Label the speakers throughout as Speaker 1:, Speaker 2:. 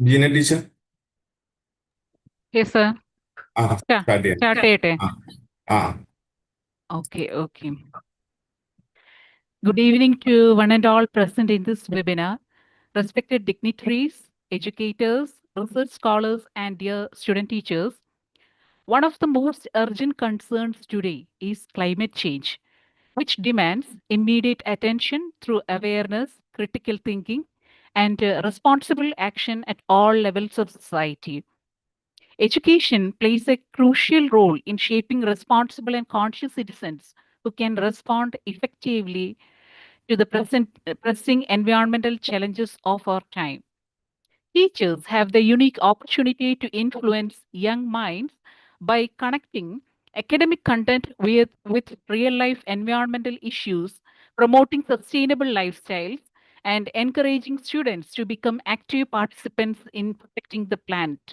Speaker 1: Gina teacher?
Speaker 2: Yes, sir.
Speaker 1: Start ചെയ്യാം.
Speaker 2: Start ചെയ്യട്ടെ.
Speaker 1: ആ.
Speaker 2: Okay. Good evening to one and all present in this webinar. Respected dignitaries, educators, research scholars, and dear student teachers. One of the most urgent concerns today is climate change, which demands immediate attention through awareness, critical thinking, and responsible action at all levels of society. Education plays a crucial role in shaping responsible and conscious citizens who can respond effectively to the pressing environmental challenges of our time. Teachers have the unique opportunity to influence young minds by connecting academic content with real life environmental issues, promoting sustainable lifestyles, and encouraging students to become active participants in protecting the planet.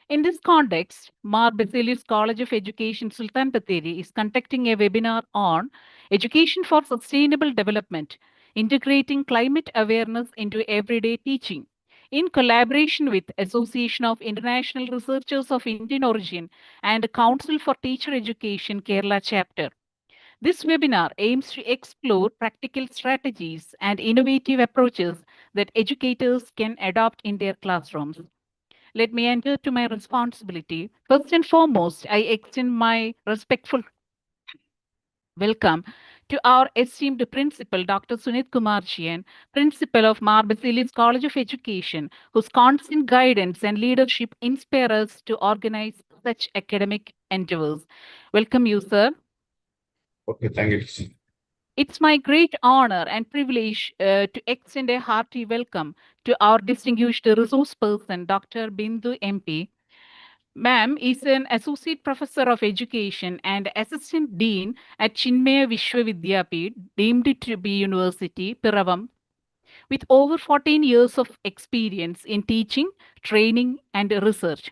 Speaker 2: In this context, Mar Basilius College of Education Sultan Bathery is conducting a webinar on Education for Sustainable Development, integrating climate awareness into everyday teaching. In collaboration with Association of International Researchers of Indian Origin and Council for Teacher Education Kerala chapter. This webinar aims to explore practical strategies and innovative approaches that educators can adopt in their classrooms. Let me enter to my responsibility. First and foremost, I extend my respectful welcome to our esteemed principal, Dr. Sunit Kumar Jian, principal of Mar Basilius College of Education, whose constant guidance and leadership inspire us to organize such academic endeavors. Welcome you, sir.
Speaker 1: Okay, thank you, teacher.
Speaker 2: It's my great honor and privilege to extend a hearty welcome to our distinguished resource person, Dr. Bindu M.P. Ma'am is an associate professor of education and assistant dean at Chinmaya Vidyapeeth, deemed to be University, Piravam, with over 14 years of experience in teaching, training, and research.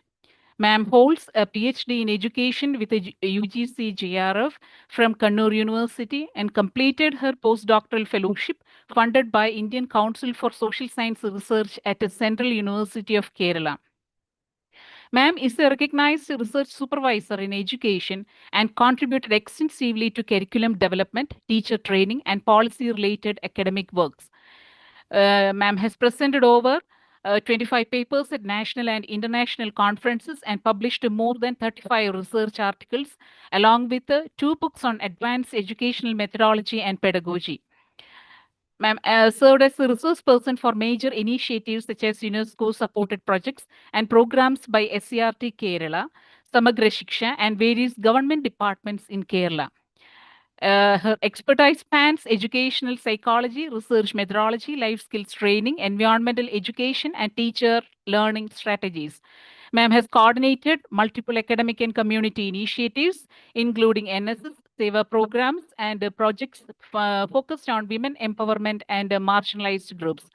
Speaker 2: Ma'am holds a PhD in education with a UGC JRF from Kannur University and completed her postdoctoral fellowship funded by Indian Council for Social Science Research at the Central University of Kerala. Ma'am is a recognized research supervisor in education and contributed extensively to curriculum development, teacher training, and policy related academic works. Ma'am has presented over 25 papers at national and international conferences and published more than 35 research articles, along with two books on advanced educational methodology and pedagogy. Ma'am served as a resource person for major initiatives such as UNESCO supported projects and programs by SCRT Kerala, Samagra Shiksha, and various government departments in Kerala. Her expertise spans educational psychology, research methodology, life skills training, environmental education, and teacher learning strategies. Ma'am has coordinated multiple academic and community initiatives, including NSS, Seva programs, and projects focused on women empowerment and marginalized groups.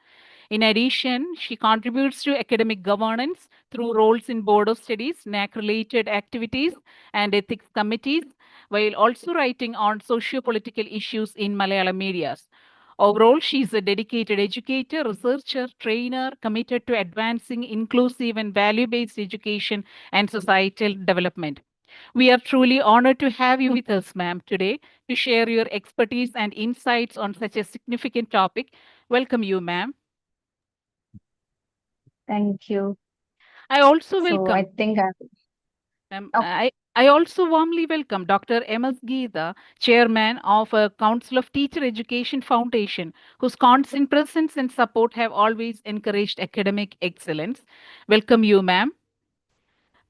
Speaker 2: In addition, she contributes to academic governance through roles in Board of Studies, NAC-related activities, and ethics committees, while also writing on socio-political issues in Malayalam medias. Overall, she is a dedicated educator, researcher, trainer, committed to advancing inclusive and value-based education and societal development. We are truly honored to have you with us, ma'am, today to share your expertise and insights on such a significant topic. Welcome you, ma'am.
Speaker 3: Thank you.
Speaker 2: I also
Speaker 3: So
Speaker 2: welcome.
Speaker 3: I think
Speaker 2: I also warmly welcome Dr. M.S. Geeta, Chairman of Council of Teacher Education Foundation, whose constant presence and support have always encouraged academic excellence. Welcome you, ma'am.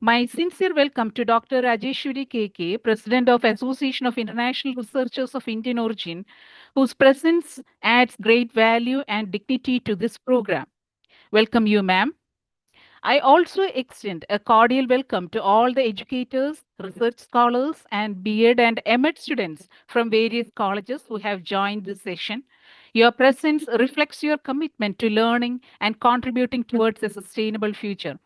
Speaker 2: My sincere welcome to Dr. Rajeshwari K.K., President of Association of International Researchers of Indian Origin, whose presence adds great value and dignity to this program. Welcome you, ma'am. I also extend a cordial welcome to all the educators, research scholars, and B.Ed and M.Ed students from various colleges who have joined this session. Your presence reflects your commitment to learning and contributing towards a sustainable future.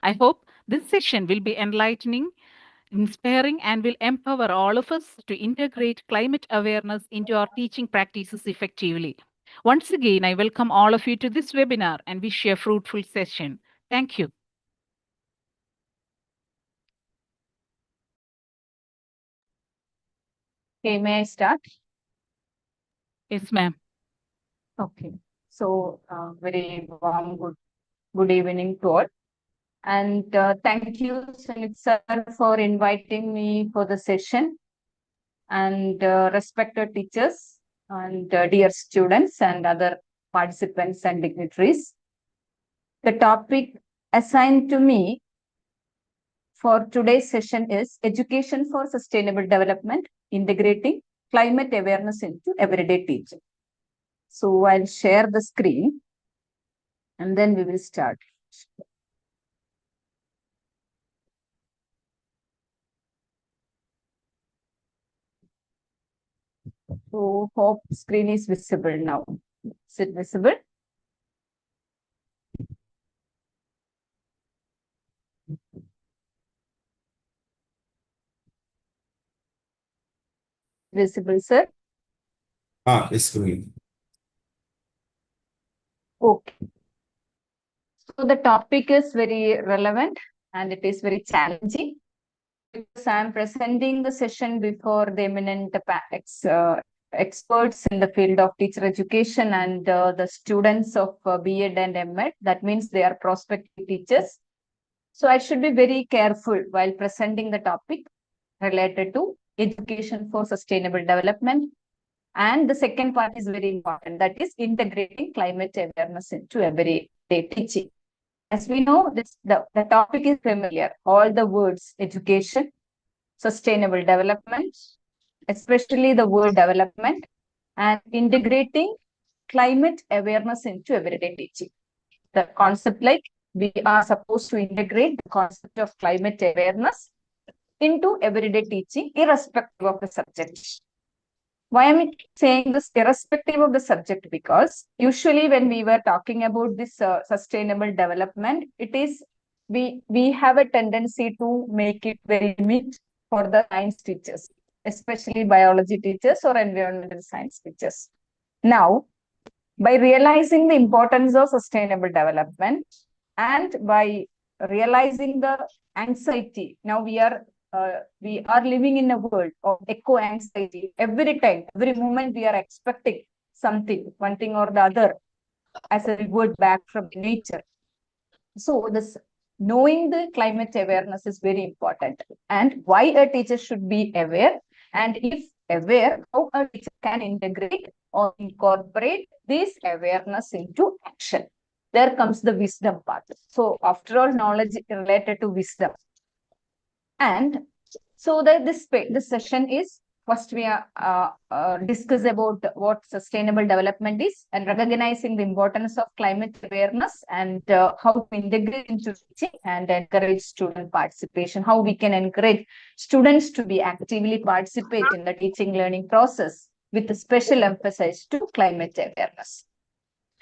Speaker 2: I hope this session will be enlightening, inspiring, and will empower all of us to integrate climate awareness into our teaching practices effectively. Once again, I welcome all of you to this webinar and wish you a fruitful session. Thank you.
Speaker 3: Okay, may I start?
Speaker 2: Yes, ma'am.
Speaker 3: Okay. So, very warm good evening to all. And thank you, Sunit sir, for inviting me for the session. And respected teachers and dear students and other participants and dignitaries. The topic assigned to me for today's session is Education for Sustainable Development, Integrating Climate Awareness into Everyday Teaching. So I'll share the screen and then we will start. So hope screen is visible now. Is it visible? Visible, sir?
Speaker 1: It's green.
Speaker 3: Okay. So the topic is very relevant and it is very challenging because I am presenting the session before the eminent experts in the field of teacher education and the students of B.Ed and M.Ed. That means they are prospective teachers. So I should be very careful while presenting the topic related to education for sustainable development. And the second part is very important, that is integrating climate awareness into everyday teaching. As we know, the topic is familiar. All the words education, sustainable development, especially the word development, and integrating climate awareness into everyday teaching. The concept like we are supposed to integrate the concept of climate awareness into everyday teaching, irrespective of the subject. Why am I saying this irrespective of the subject? Because usually when we were talking about this sustainable development, it is we have a tendency to make it very limit for the science teachers, especially biology teachers or environmental science teachers. Now, by realizing the importance of sustainable development and by realizing the anxiety, now we are living in a world of eco anxiety. Every time, every moment we are expecting something, one thing or the other, as a reward back from nature. So this knowing the climate awareness is very important, and why a teacher should be aware, and if aware, how a teacher can integrate or incorporate this awareness into action. There comes the wisdom part. So after all, knowledge related to wisdom. And so this session is first we discuss about what sustainable development is and recognizing the importance of climate awareness and how to integrate into teaching and encourage student participation, how we can encourage students to be actively participate in the teaching learning process with a special emphasis to climate awareness.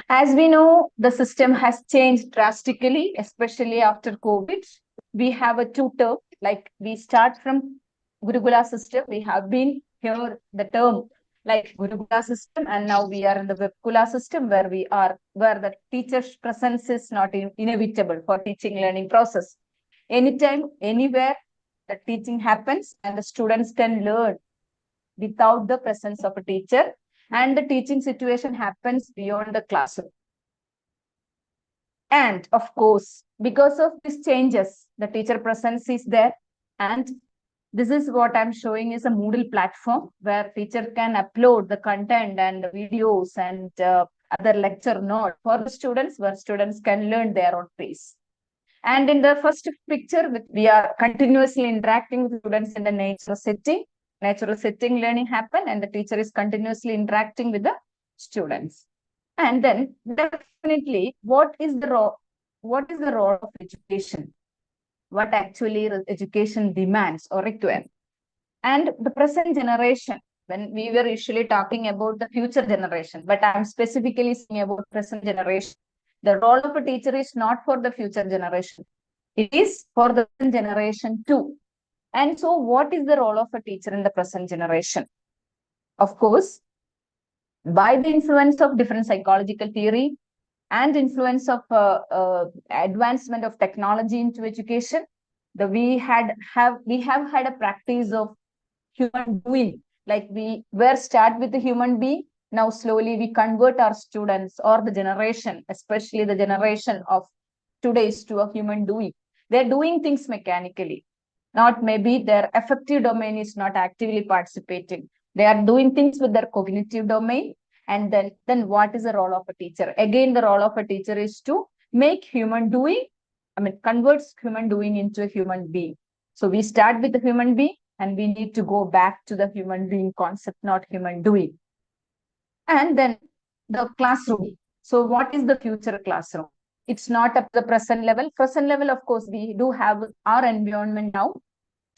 Speaker 3: As we know, the system has changed drastically, especially after COVID. We have a tutor, like we start from Gurukula system. We have been here the term like Gurukula system, and now we are in the Vipkula system where the teacher's presence is not inevitable for teaching learning process. Anytime, anywhere, the teaching happens and the students can learn without the presence of a teacher, and the teaching situation happens beyond the classroom. And of course, because of these changes, the teacher presence is there. And this is what I'm showing is a Moodle platform where teacher can upload the content and the videos and other lecture note for the students, where students can learn their own pace. And in the first picture, we are continuously interacting with students in the natural setting. Natural setting learning happen, and the teacher is continuously interacting with the students. And then definitely, what is the role of education? What actually education demands or requires? And the present generation, when we were usually talking about the future generation, but I'm specifically saying about present generation. The role of a teacher is not for the future generation. It is for the present generation too. And so what is the role of a teacher in the present generation? Of course, by the influence of different psychological theory and influence of advancement of technology into education. We have had a practice of human doing, like we were start with the human being. Now slowly we convert our students or the generation, especially the generation of today's, to a human doing. They're doing things mechanically, not maybe their affective domain is not actively participating. They are doing things with their cognitive domain. And then what is the role of a teacher? Again, the role of a teacher is to make human doing, converts human doing into a human being. So we start with the human being and we need to go back to the human being concept, not human doing. And then the classroom. So what is the future classroom? It's not up to the present level. Present level, of course, we do have our environment now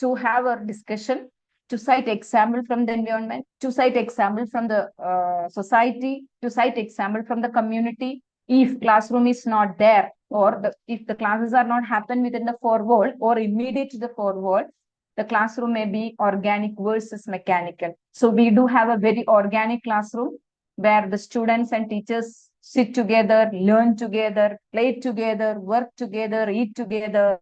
Speaker 3: to have a discussion, to cite example from the environment, to cite example from the society, to cite example from the community. If classroom is not there, or if the classes are not happen within the four wall or immediate to the four wall, the classroom may be organic versus mechanical. So we do have a very organic classroom where the students and teachers sit together, learn together, play together, work together, eat together,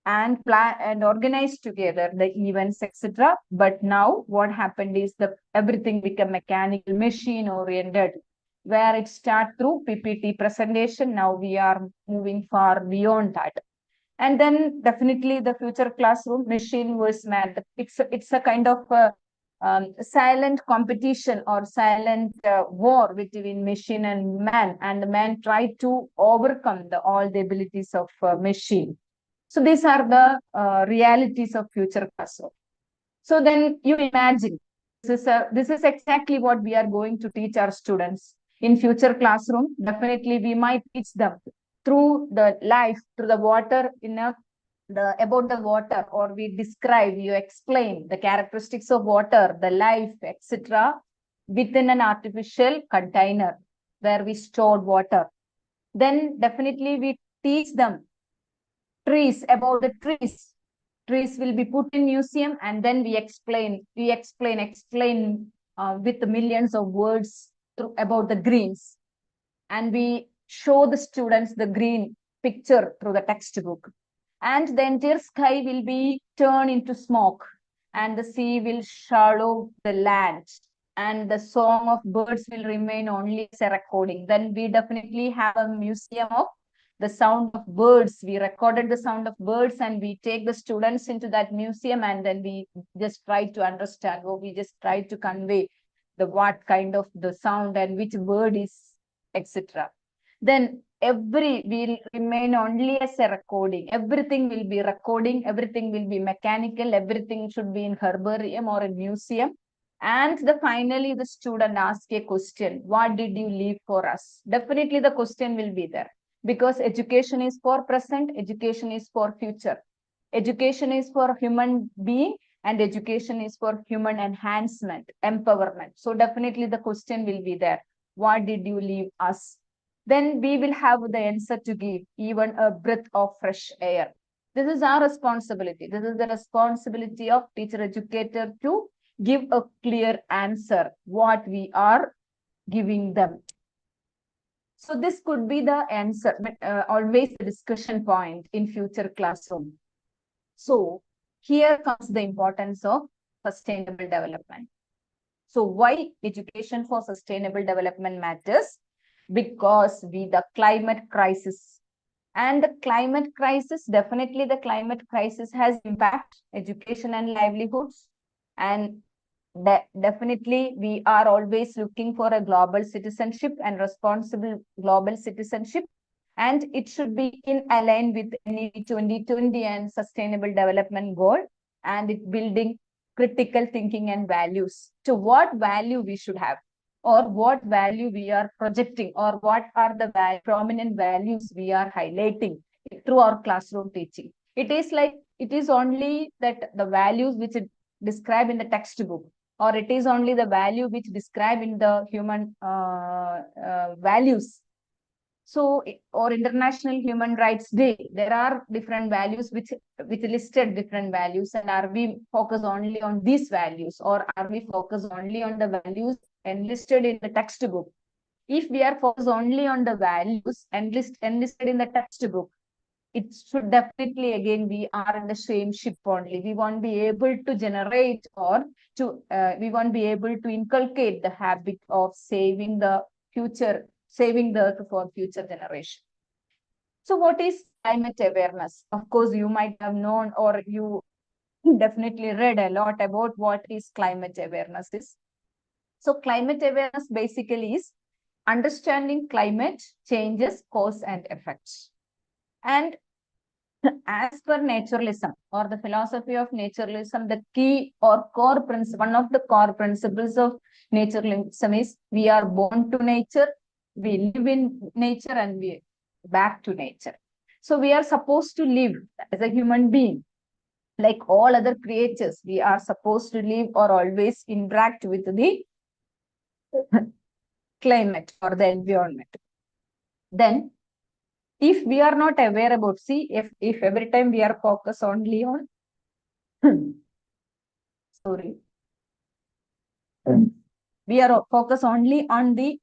Speaker 3: and plan and organize together the events, etc. But now what happened is everything become mechanical, machine oriented, where it start through PPT presentation. Now we are moving far beyond that. And then definitely the future classroom, machine versus man. It's a kind of silent competition or silent war between machine and man, and the man tried to overcome all the abilities of machine. So these are the realities of future classroom. So then you imagine, this is exactly what we are going to teach our students in future classroom. Definitely we might teach them through the life, through the water, about the water, or we describe, you explain the characteristics of water, the life, etc., within an artificial container where we stored water. Then definitely we teach them trees, about the trees. Trees will be put in museum, and then we explain with the millions of words about the greens, and we show the students the green picture through the textbook. And the entire sky will be turned into smoke, and the sea will swallow the land, and the song of birds will remain only as a recording. Then we definitely have a museum of the sound of birds. We recorded the sound of birds, and we take the students into that museum, and then we just try to understand, or we just try to convey what kind of the sound and which bird is, etc. Then will remain only as a recording. Everything will be recording, everything will be mechanical, everything should be in herbarium or a museum. And finally the student asks a question: what did you leave for us? Definitely the question will be there, because education is for present, education is for future, education is for human being, and education is for human enhancement, empowerment. So definitely the question will be there: what did you leave us? Then we will have the answer to give, even a breath of fresh air. This is our responsibility. This is the responsibility of teacher educator to give a clear answer what we are giving them. So this could be the answer, but always the discussion point in future classroom. So here comes the importance of sustainable development. So why education for sustainable development matters? Because the climate crisis, and the climate crisis, definitely the climate crisis has impact education and livelihoods. And definitely we are always looking for a global citizenship and responsible global citizenship, and it should be in align with NEP 2020 and sustainable development goal, and it building critical thinking and values. So what value we should have, or what value we are projecting, or what are the prominent values we are highlighting through our classroom teaching. It is only that the values which it describe in the textbook, or it is only the value which describe in the human values. So, or International Human Rights Day, there are different values which listed different values, and are we focus only on these values, or are we focus only on the values enlisted in the textbook? If we are focused only on the values enlisted in the textbook, it should definitely, again, we are in the same ship only. We won't be able to generate or we won't be able to inculcate the habit of saving the earth for future generation. So what is climate awareness? Of course, you might have known, or you definitely read a lot about what is climate awareness is. So climate awareness basically is understanding climate changes, cause and effects. And as per naturalism or the philosophy of naturalism, the key or core principle, one of the core principles of naturalism is we are born to nature, we live in nature, and we back to nature. So we are supposed to live as a human being like all other creatures. We are supposed to live or always interact with the climate or the environment. Then if we are not aware about, see, if every time we are focused only on sorry, we are focused only on the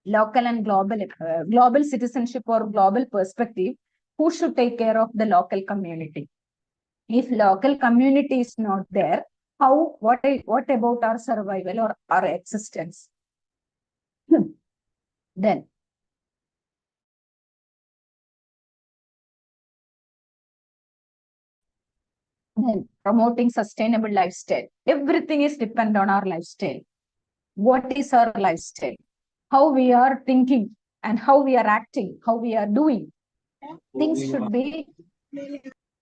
Speaker 3: local and global citizenship or global perspective, who should take care of the local community? If local community is not there, what about our survival or our existence? Then promoting sustainable lifestyle. Everything is dependent on our lifestyle. What is our lifestyle? How we are thinking and how we are acting, how we are doing. Things should be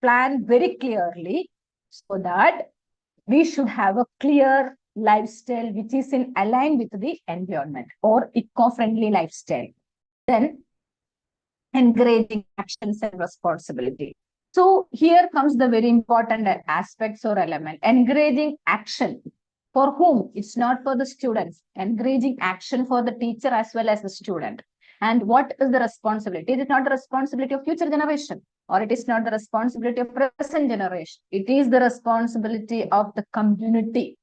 Speaker 3: planned very clearly so that we should have a clear lifestyle which is in align with the environment or eco-friendly lifestyle. Then encouraging actions and responsibility. So here comes the very important aspects or element. Encouraging action. For whom? It's not for the students. Encouraging action for the teacher as well as the student. And what is the responsibility? It is not the responsibility of future generation, or it is not the responsibility of present generation. It is the responsibility of the community.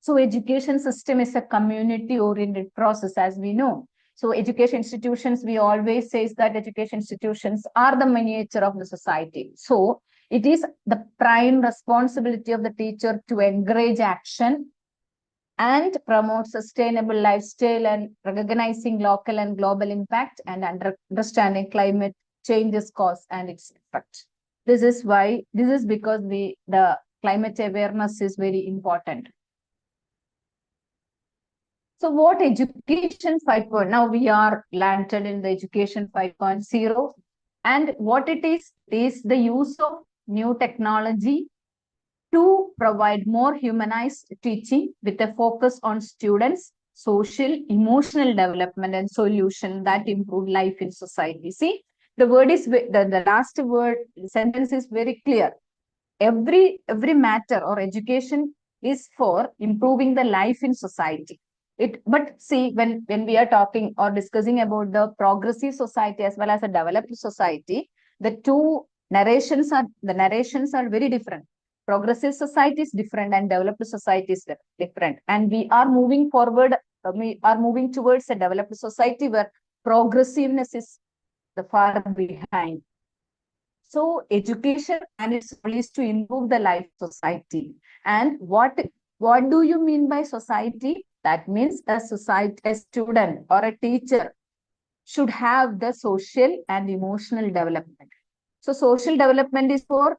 Speaker 3: So education system is a community-oriented process, as we know. So education institutions, we always say that education institutions are the miniature of the society. So it is the prime responsibility of the teacher to encourage action and promote sustainable lifestyle and recognizing local and global impact and understanding climate changes cause and its effect. This is because the climate awareness is very important. So what education 5.0? Now we are landed in the education 5.0, and what it is the use of new technology to provide more humanized teaching with a focus on students' social, emotional development and solution that improve life in society. See, the word is the last word sentence is very clear. Every matter or education is for improving the life in society. But see, when we are talking or discussing about the progressive society as well as a developed society, the narrations are very different. Progressive society is different and developed society is different. And we are moving forward, we are moving towards a developed society where progressiveness is the far behind. So education and its role is to improve the life of society. And what do you mean by society? That means a student or a teacher should have the social and emotional development. So social development is for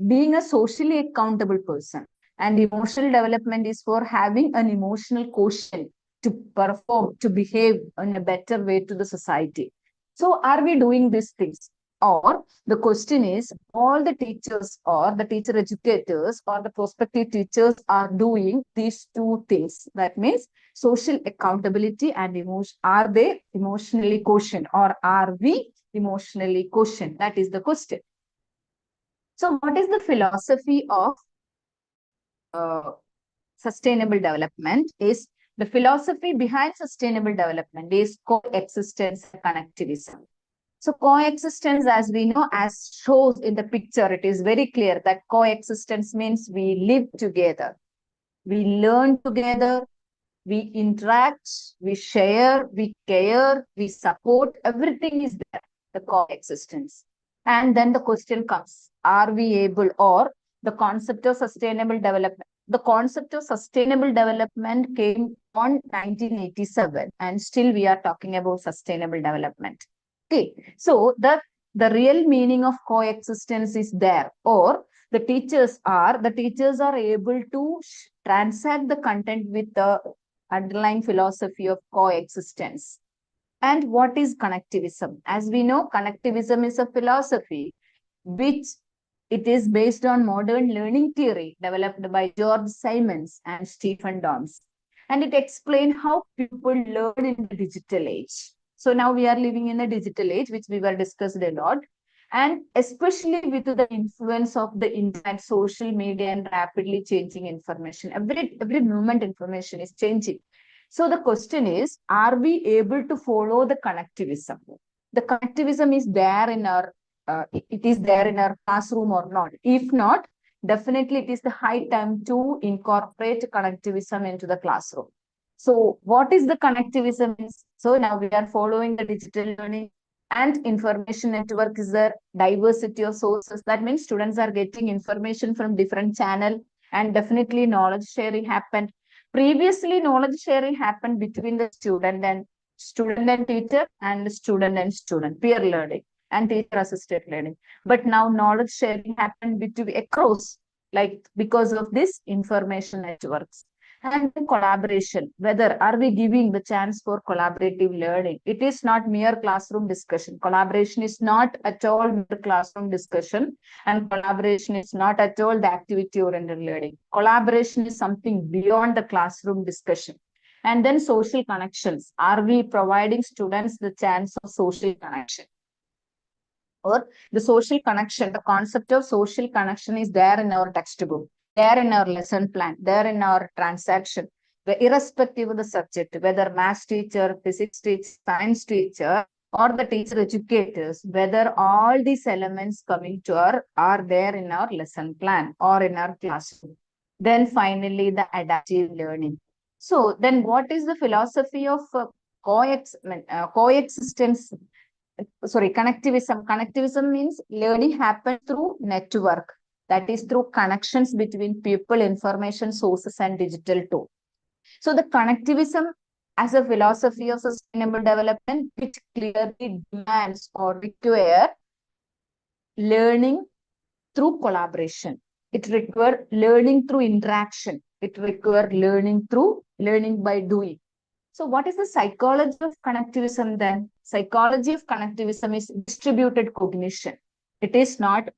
Speaker 3: being a socially accountable person, and emotional development is for having an emotional quotient to perform, to behave in a better way to the society. So are we doing these things? Or the question is, all the teachers or the teacher educators or the prospective teachers are doing these two things. That means social accountability and emotion. Are they emotionally quotient, or are we emotionally quotient? That is the question. So what is the philosophy of sustainable development? Is the philosophy behind sustainable development is coexistence and connectivism. So coexistence, as we know, as shows in the picture, it is very clear that coexistence means we live together, we learn together, we interact, we share, we care, we support, everything is there, the coexistence. And then the question comes, are we able, or the concept of sustainable development? The concept of sustainable development came on 1987, and still we are talking about sustainable development. Okay, so the real meaning of coexistence is there, or the teachers are able to transact the content with the underlying philosophy of coexistence. And what is connectivism? As we know, connectivism is a philosophy which it is based on modern learning theory developed by George Simons and Stephen Dorms. And it explains how people learn in the digital age. So now we are living in a digital age, which we were discussed a lot. And especially with the influence of the internet, social media, and rapidly changing information. Every moment information is changing. So the question is, are we able to follow the connectivism? The connectivism is there in our it is there in our classroom or not. If not, definitely it is the high time to incorporate connectivism into the classroom. So what is the connectivism? So now we are following the digital learning and information network is the diversity of sources. That means students are getting information from different channels, and definitely knowledge sharing happened. Previously, knowledge sharing happened between the student and teacher, and student and student, peer learning and teacher assisted learning. But now knowledge sharing happened between across, like because of this information networks. And collaboration, whether are we giving the chance for collaborative learning? It is not mere classroom discussion. Collaboration is not at all mere classroom discussion, and collaboration is not at all the activity oriented learning. Collaboration is something beyond the classroom discussion. And then social connections. Are we providing students the chance of social connection? Or the social connection, the concept of social connection is there in our textbook, there in our lesson plan, there in our transaction, irrespective of the subject, whether math teacher, physics teacher, science teacher, or the teacher educators, whether all these elements coming to our are there in our lesson plan or in our classroom. Then finally, the adaptive learning. So then what is the philosophy of coexistence? Sorry, connectivism. Connectivism means learning happens through network. That is through connections between people, information sources, and digital tools. So the connectivism as a philosophy of sustainable development, which clearly demands or require learning through collaboration. It requires learning through interaction. It requires learning by doing. So what is the psychology of connectivism then? Psychology of connectivism is distributed cognition. It is not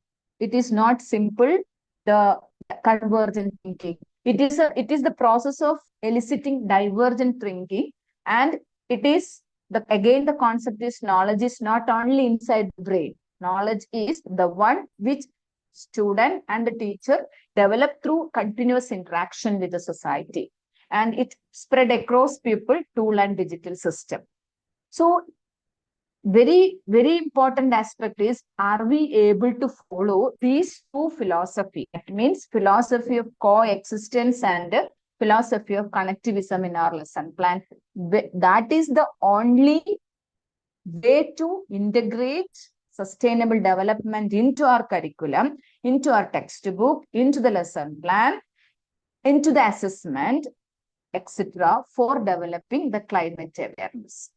Speaker 3: simple, the convergent thinking. It is the process of eliciting divergent thinking, and it is again the concept is knowledge is not only inside the brain. Knowledge is the one which student and the teacher develop through continuous interaction with the society, and it spread across people, tool, and digital system. So very important aspect is, are we able to follow these two philosophy? That means philosophy of coexistence and philosophy of connectivism in our lesson plan. That is the only way to integrate sustainable development into our curriculum, into our textbook, into the lesson plan, into the assessment, etc., for developing the climate awareness.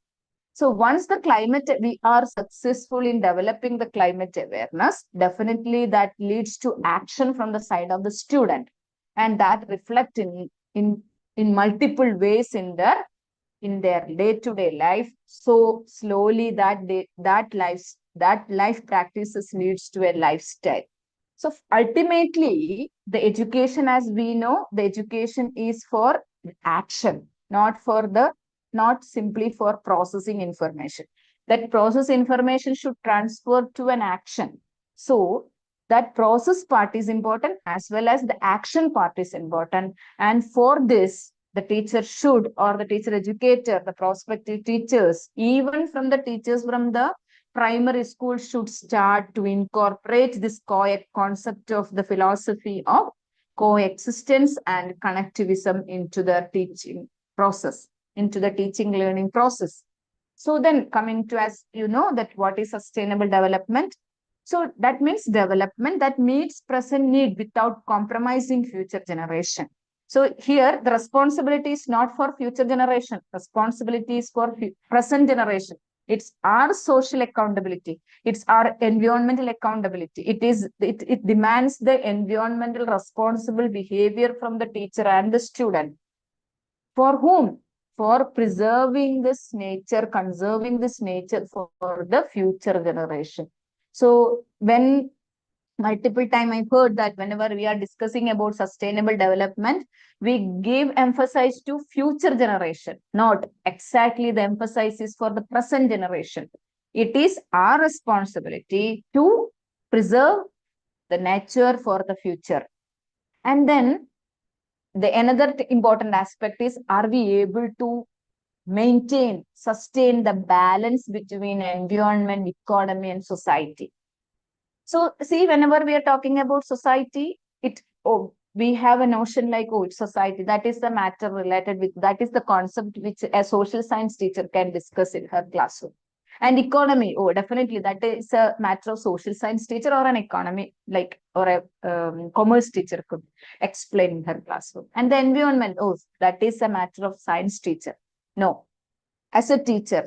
Speaker 3: So once we are successful in developing the climate awareness, definitely that leads to action from the side of the student, and that reflect in multiple ways in their day-to-day life. So slowly that life practices leads to a lifestyle. So ultimately, the education, as we know, the education is for action, not simply for processing information. That process information should transfer to an action. So that process part is important as well as the action part is important. And for this, the teacher should, or the teacher educator, the prospective teachers, even from the teachers from the primary school should start to incorporate this concept of the philosophy of coexistence and connectivism into their teaching process, into the teaching learning process. So then coming to, as you know, that what is sustainable development? So that means development that meets present need without compromising future generation. So here the responsibility is not for future generation, responsibility is for present generation. It's our social accountability. It's our environmental accountability. It demands the environmental responsible behavior from the teacher and the student. For whom? For preserving this nature, conserving this nature for the future generation. So when multiple time I've heard that whenever we are discussing about sustainable development, we give emphasis to future generation, not exactly the emphasis is for the present generation. It is our responsibility to preserve the nature for the future. And then the another important aspect is, are we able to sustain the balance between environment, economy, and society? So see, whenever we are talking about society, we have a notion like, oh, it's society. That is the matter related with, that is the concept which a social science teacher can discuss in her classroom. And economy, oh, definitely that is a matter of social science teacher or an economy, like, or a commerce teacher could explain in her classroom. And the environment, oh, that is a matter of science teacher. No, as a teacher,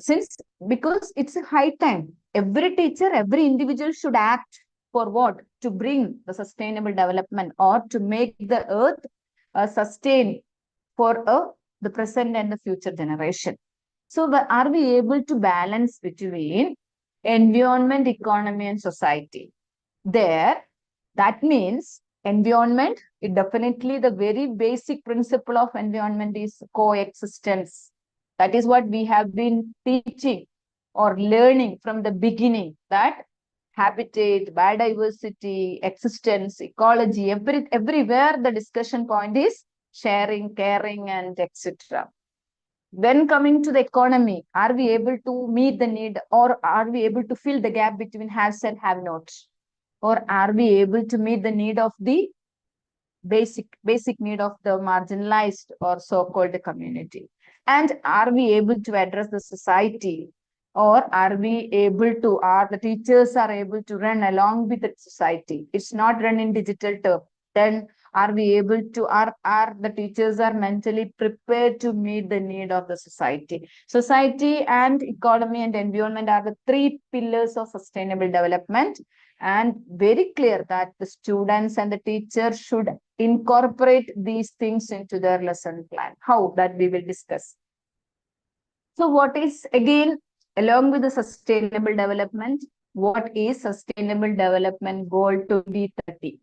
Speaker 3: because it's a high time, every teacher, every individual should act for what? To bring the sustainable development or to make the earth sustain for the present and the future generation. So are we able to balance between environment, economy, and society? There, that means environment, it definitely the very basic principle of environment is coexistence. That is what we have been teaching or learning from the beginning, that habitat, biodiversity, existence, ecology, everywhere the discussion point is sharing, caring, and etc. When coming to the economy, are we able to meet the need, or are we able to fill the gap between haves and have-nots? Or are we able to meet the need of the basic need of the marginalized or so-called community? And are we able to address the society, or are we able to, are the teachers are able to run along with the society? It's not run in digital term. Then are we able to, are the teachers are mentally prepared to meet the need of the society? Society and economy and environment are the three pillars of sustainable development, and very clear that the students and the teachers should incorporate these things into their lesson plan. How? That we will discuss. So what is, again, along with the sustainable development, what is Sustainable Development Goal 2030?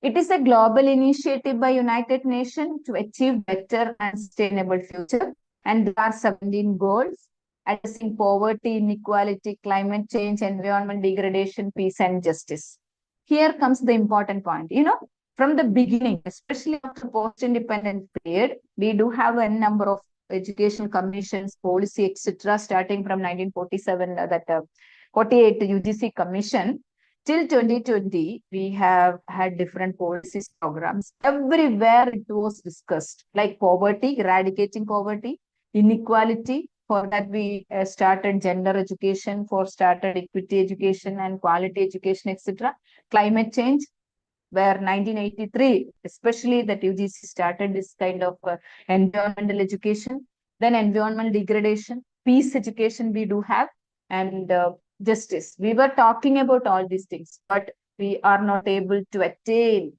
Speaker 3: It is a global initiative by United Nations to achieve better and sustainable future. And there are 17 goals addressing poverty, inequality, climate change, environment degradation, peace, and justice. Here comes the important point. From the beginning, especially after post-independent period, we do have a number of education commissions, policy, etc., starting from 1947, 48 UGC commission. Till 2020, we have had different policies, programs. Everywhere it was discussed, like poverty, eradicating poverty, inequality. For that, we started gender education, started equity education and quality education, etc. Climate change, where 1983, especially that UGC started this kind of environmental education. Then environmental degradation, peace education we do have, and justice. We were talking about all these things, but we are not able to attain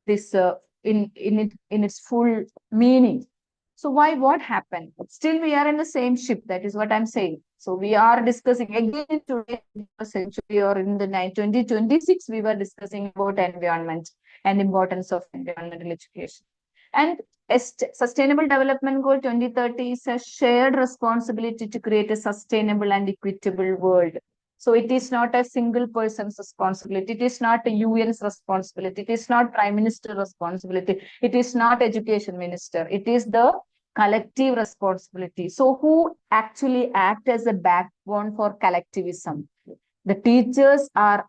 Speaker 3: this in its full meaning. So why? What happened? Still, we are in the same ship. That is what I'm saying. So we are discussing again in today's century, or in the 2026, we were discussing about environment and importance of environmental education. And Sustainable Development Goal 2030 is a shared responsibility to create a sustainable and equitable world. So it is not a single person's responsibility. It is not a UN's responsibility. It is not Prime Minister's responsibility. It is not Education Minister. It is the collective responsibility. So who actually act as a backbone for collectivism? The teachers are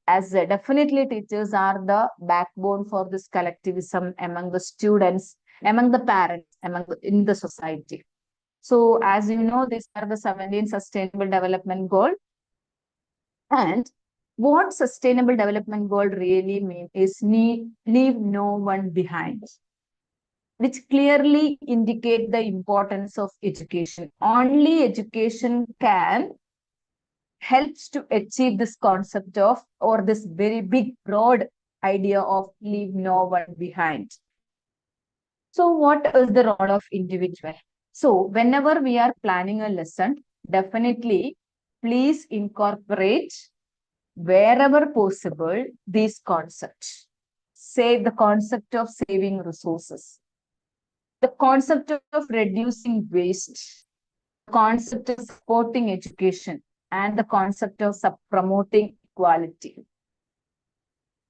Speaker 3: definitely teachers are the backbone for this collectivism among the students, among the parents, in the society. So as you know, these are the 17 Sustainable Development Goals. And what Sustainable Development Goal really means is leave no one behind, which clearly indicate the importance of education. Only education can helps to achieve this concept of, or this very big broad idea of leave no one behind. So what is the role of individual? So whenever we are planning a lesson, definitely please incorporate wherever possible these concepts. Say the concept of saving resources, the concept of reducing waste, the concept of supporting education, and the concept of promoting equality.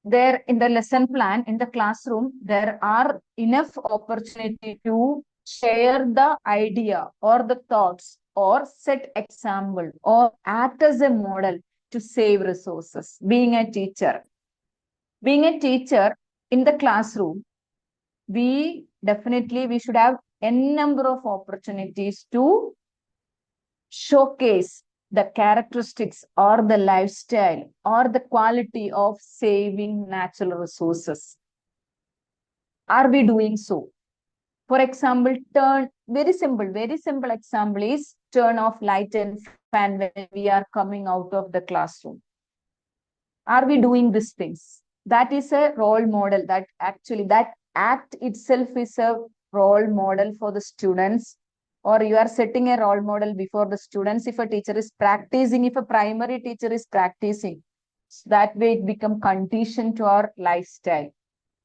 Speaker 3: There in the lesson plan, in the classroom, there are enough opportunity to share the idea or the thoughts or set example or act as a model to save resources. Being a teacher in the classroom, we should have n number of opportunities to showcase the characteristics or the lifestyle or the quality of saving natural resources. Are we doing so? For example, very simple example is turn off light and fan when we are coming out of the classroom. Are we doing these things? That is a role model. That act itself is a role model for the students, or you are setting a role model before the students. If a teacher is practicing, if a primary teacher is practicing, that way it become condition to our lifestyle.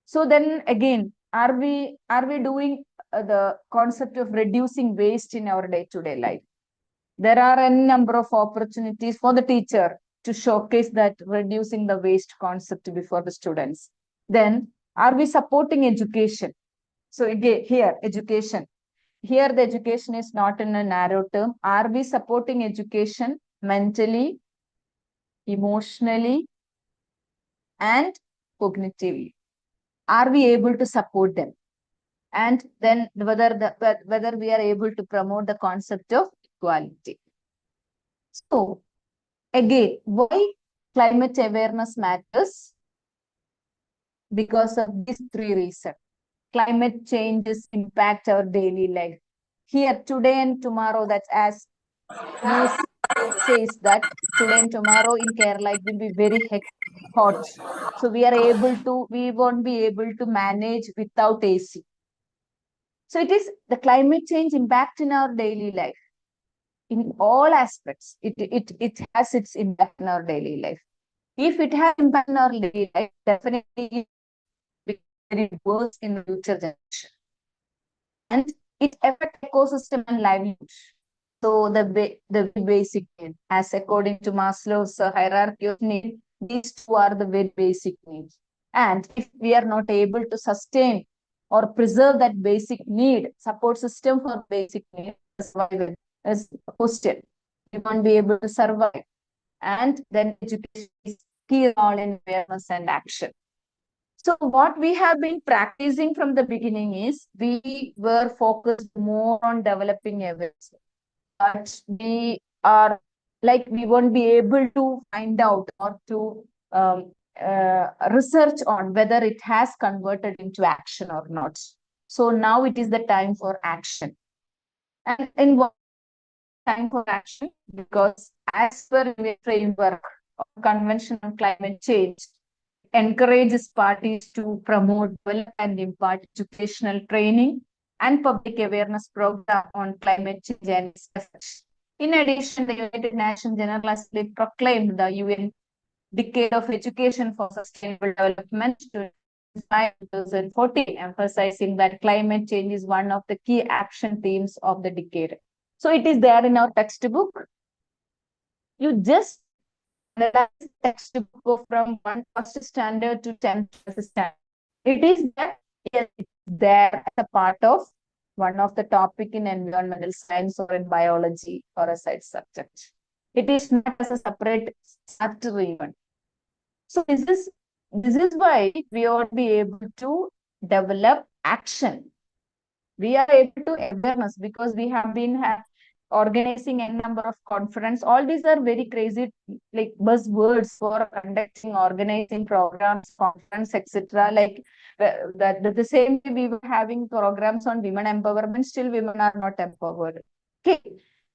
Speaker 3: So then again, are we doing the concept of reducing waste in our day-to-day life? There are a number of opportunities for the teacher to showcase that reducing the waste concept before the students. Then, are we supporting education? So again, here, education. Here, the education is not in a narrow term. Are we supporting education mentally, emotionally, and cognitively? Are we able to support them? And then whether we are able to promote the concept of equality. So again, why climate awareness matters? Because of these three reasons. Climate changes impact our daily life. Here, today and tomorrow, that's as news says that today and tomorrow in Kerala, it will be very hot. So we won't be able to manage without AC. So it is the climate change impact in our daily life. In all aspects, it has its impact in our daily life. If it has impact in our daily life, definitely it will be very worse in the future generation. And it affects ecosystem and livelihood. So the basic need, as according to Maslow's hierarchy of need, these two are the very basic needs. And if we are not able to sustain or preserve that basic need, support system for basic need, survival is a question. We won't be able to survive. And then education is key role in awareness and action. So what we have been practicing from the beginning is we were focused more on developing awareness. But we won't be able to find out or to research on whether it has converted into action or not. So now it is the time for action. And in what time for action? Because as per the framework of Convention on Climate Change, encourages parties to promote, develop, and impart educational training and public awareness program on climate change and its effects. In addition, the United Nations General Assembly proclaimed the UN Decade of Education for Sustainable Development to 2014, emphasizing that climate change is one of the key action themes of the decade. So it is there in our textbook. You just analyze the textbook from 1st standard to 10th standard. It is there, yes, it's there as a part of one of the topic in environmental science or in biology or a side subject. It is not as a separate chapter even. So this is why we ought to be able to develop action. We are able to awareness because we have been organizing a number of conference. All these are very crazy like buzzwords for conducting, organizing programs, conference, etc. Like the same way we were having programs on women empowerment, still women are not empowered. Okay.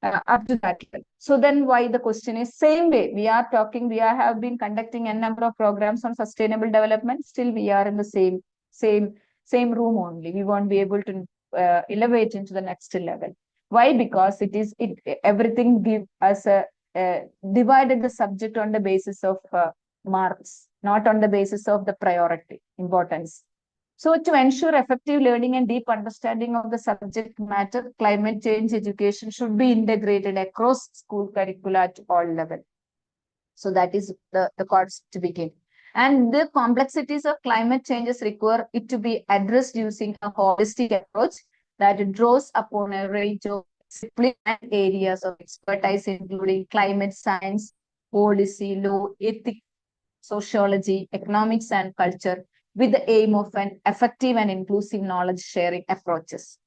Speaker 3: Up to that level. So then why the question is same way we are talking, have been conducting a number of programs on sustainable development, still we are in the same room only. We won't be able to elevate into the next level. Why? Because everything give us a divided the subject on the basis of marks, not on the basis of the priority importance. So to ensure effective learning and deep understanding of the subject matter, climate change education should be integrated across school curricula at all levels. So that is the concept to begin. And the complexities of climate changes require it to be addressed using a holistic approach that draws upon a range of disciplines and areas of expertise, including climate science, policy, law, ethics, sociology, economics, and culture, with the aim of an effective and inclusive knowledge sharing approaches.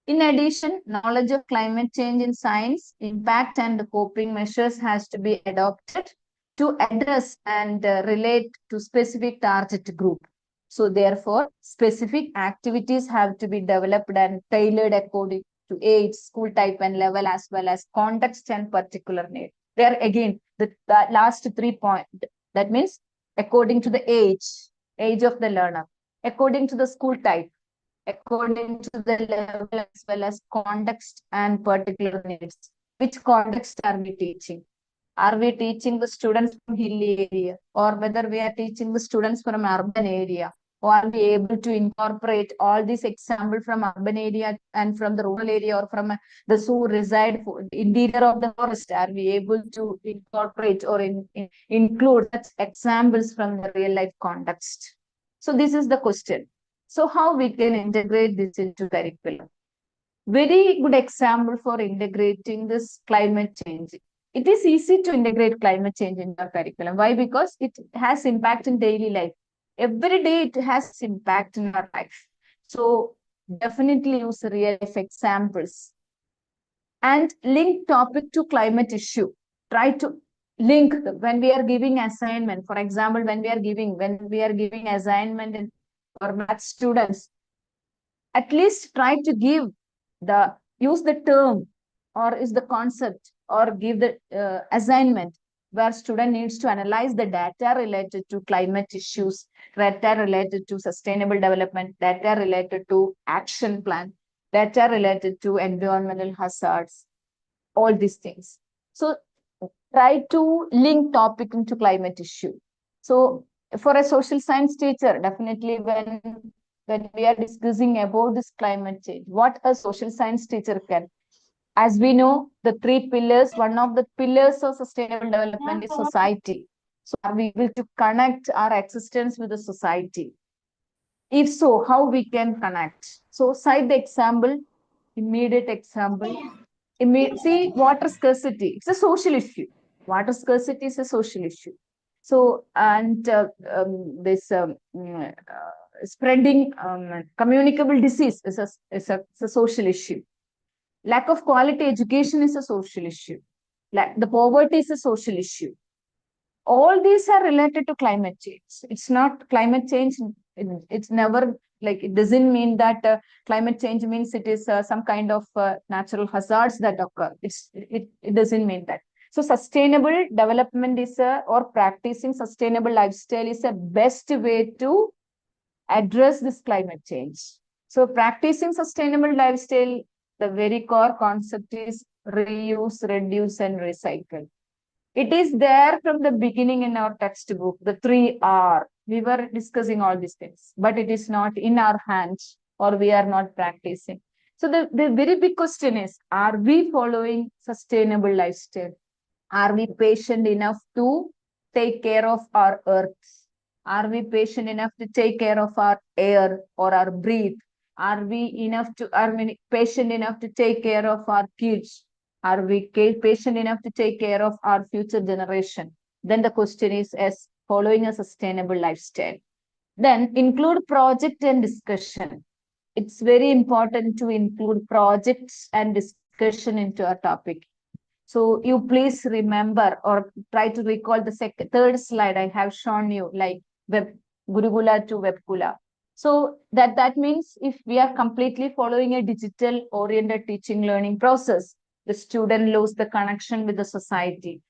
Speaker 3: In addition, knowledge of climate change in science, impact, and coping measures has to be adopted to address and relate to specific target group. So therefore, specific activities have to be developed and tailored according to age, school type and level, as well as context and particular need. There again, the last 3 points. That means according to the age of the learner, according to the school type, according to the level, as well as context and particular needs. Which context are we teaching? Are we teaching the students from hilly area, or whether we are teaching the students from urban area? Or are we able to incorporate all these examples from urban area and from the rural area, or from the who reside interior of the forest? Are we able to incorporate or include such examples from the real life context? So this is the question. So how we can integrate this into curriculum? Very good example for integrating this climate change. It is easy to integrate climate change in our curriculum. Why? Because it has impact in daily life. Every day it has impact in our life. So definitely use real life examples and link topic to climate issue. Try to link when we are giving assignment. For example, when we are giving assignment for math students, at least try to use the term or is the concept or give the assignment where student needs to analyze the data related to climate issues, data related to sustainable development, data related to action plan, data related to environmental hazards, all these things. So try to link topic into climate issue. So for a social science teacher, definitely when we are discussing about this climate change, what a social science teacher can. As we know, the 3 pillars, one of the pillars of sustainable development is society. So are we able to connect our existence with the society? If so, how we can connect? So cite the example, immediate example. See, water scarcity, it's a social issue. Water scarcity is a social issue. So, and this spreading communicable disease is a social issue. Lack of quality education is a social issue. The poverty is a social issue. All these are related to climate change. It's not climate change. It's never like, it doesn't mean that climate change means it is some kind of natural hazards that occur. It doesn't mean that. So sustainable development is or practicing sustainable lifestyle is a best way to address this climate change. So practicing sustainable lifestyle, the very core concept is reuse, reduce, and recycle. It is there from the beginning in our textbook, the 3R. We were discussing all these things, but it is not in our hands or we are not practicing. So the very big question is, are we following sustainable lifestyle? Are we patient enough to take care of our earth? Are we patient enough to take care of our air or our breath? Are we patient enough to take care of our kids? Are we patient enough to take care of our future generation? Then the question is, as following a sustainable lifestyle. Then include project and discussion. it's very important to include projects and discussion into our topic. So you please remember or try to recall the third slide I have shown you, like web Gurukula to Webkula. So that means if we are completely following a digital oriented teaching learning process, the student lose the connection with the society.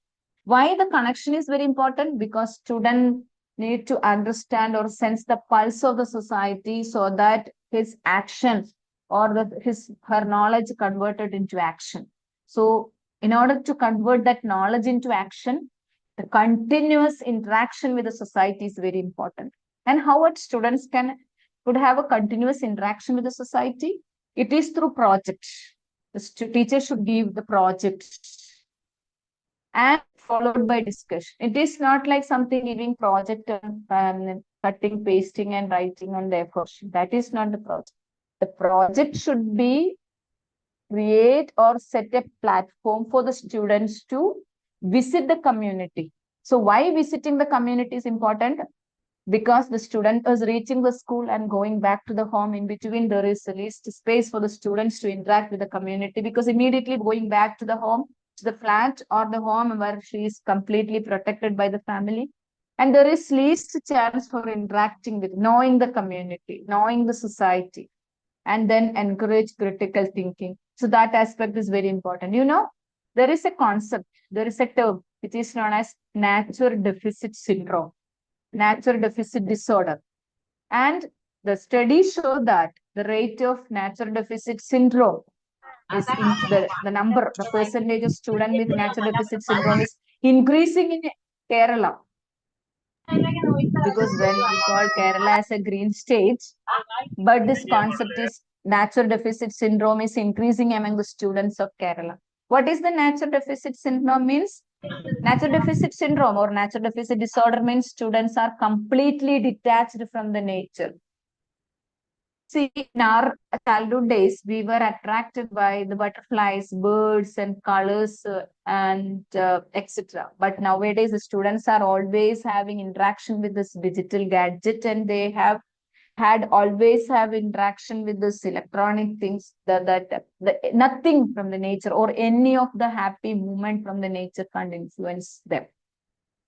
Speaker 3: Why the connection is very important? Because student need to understand or sense the pulse of the society so that his action or her knowledge converted into action. So in order to convert that knowledge into action, the continuous interaction with the society is very important. And how what students could have a continuous interaction with the society? It is through projects. The teacher should give the projects and followed by discussion. It is not like something giving project and cutting, pasting, and writing on the effort. That is not the project. The project should be create or set a platform for the students to visit the community. So why visiting the community is important? Because the student is reaching the school and going back to the home. In between, there is at least space for the students to interact with the community, because immediately going back to the home, to the flat or the home where she is completely protected by the family, and there is least chance for interacting with, knowing the community, knowing the society, and then encourage critical thinking. So that aspect is very important. You know, there is a concept, there is a term which is known as nature deficit syndrome, nature deficit disorder. And the studies show that the rate of nature deficit syndrome is in the number, the percentage of students with nature deficit syndrome is increasing in Kerala. Because when we call Kerala as a green state, but this concept is nature deficit syndrome is increasing among the students of Kerala. What is the nature deficit syndrome means? Nature deficit syndrome or nature deficit disorder means students are completely detached from the nature. See, in our childhood days, we were attracted by the butterflies, birds, and colors, etc. But nowadays, the students are always having interaction with this digital gadget, and they have had always have interaction with this electronic things, nothing from the nature or any of the happy movement from the nature can influence them.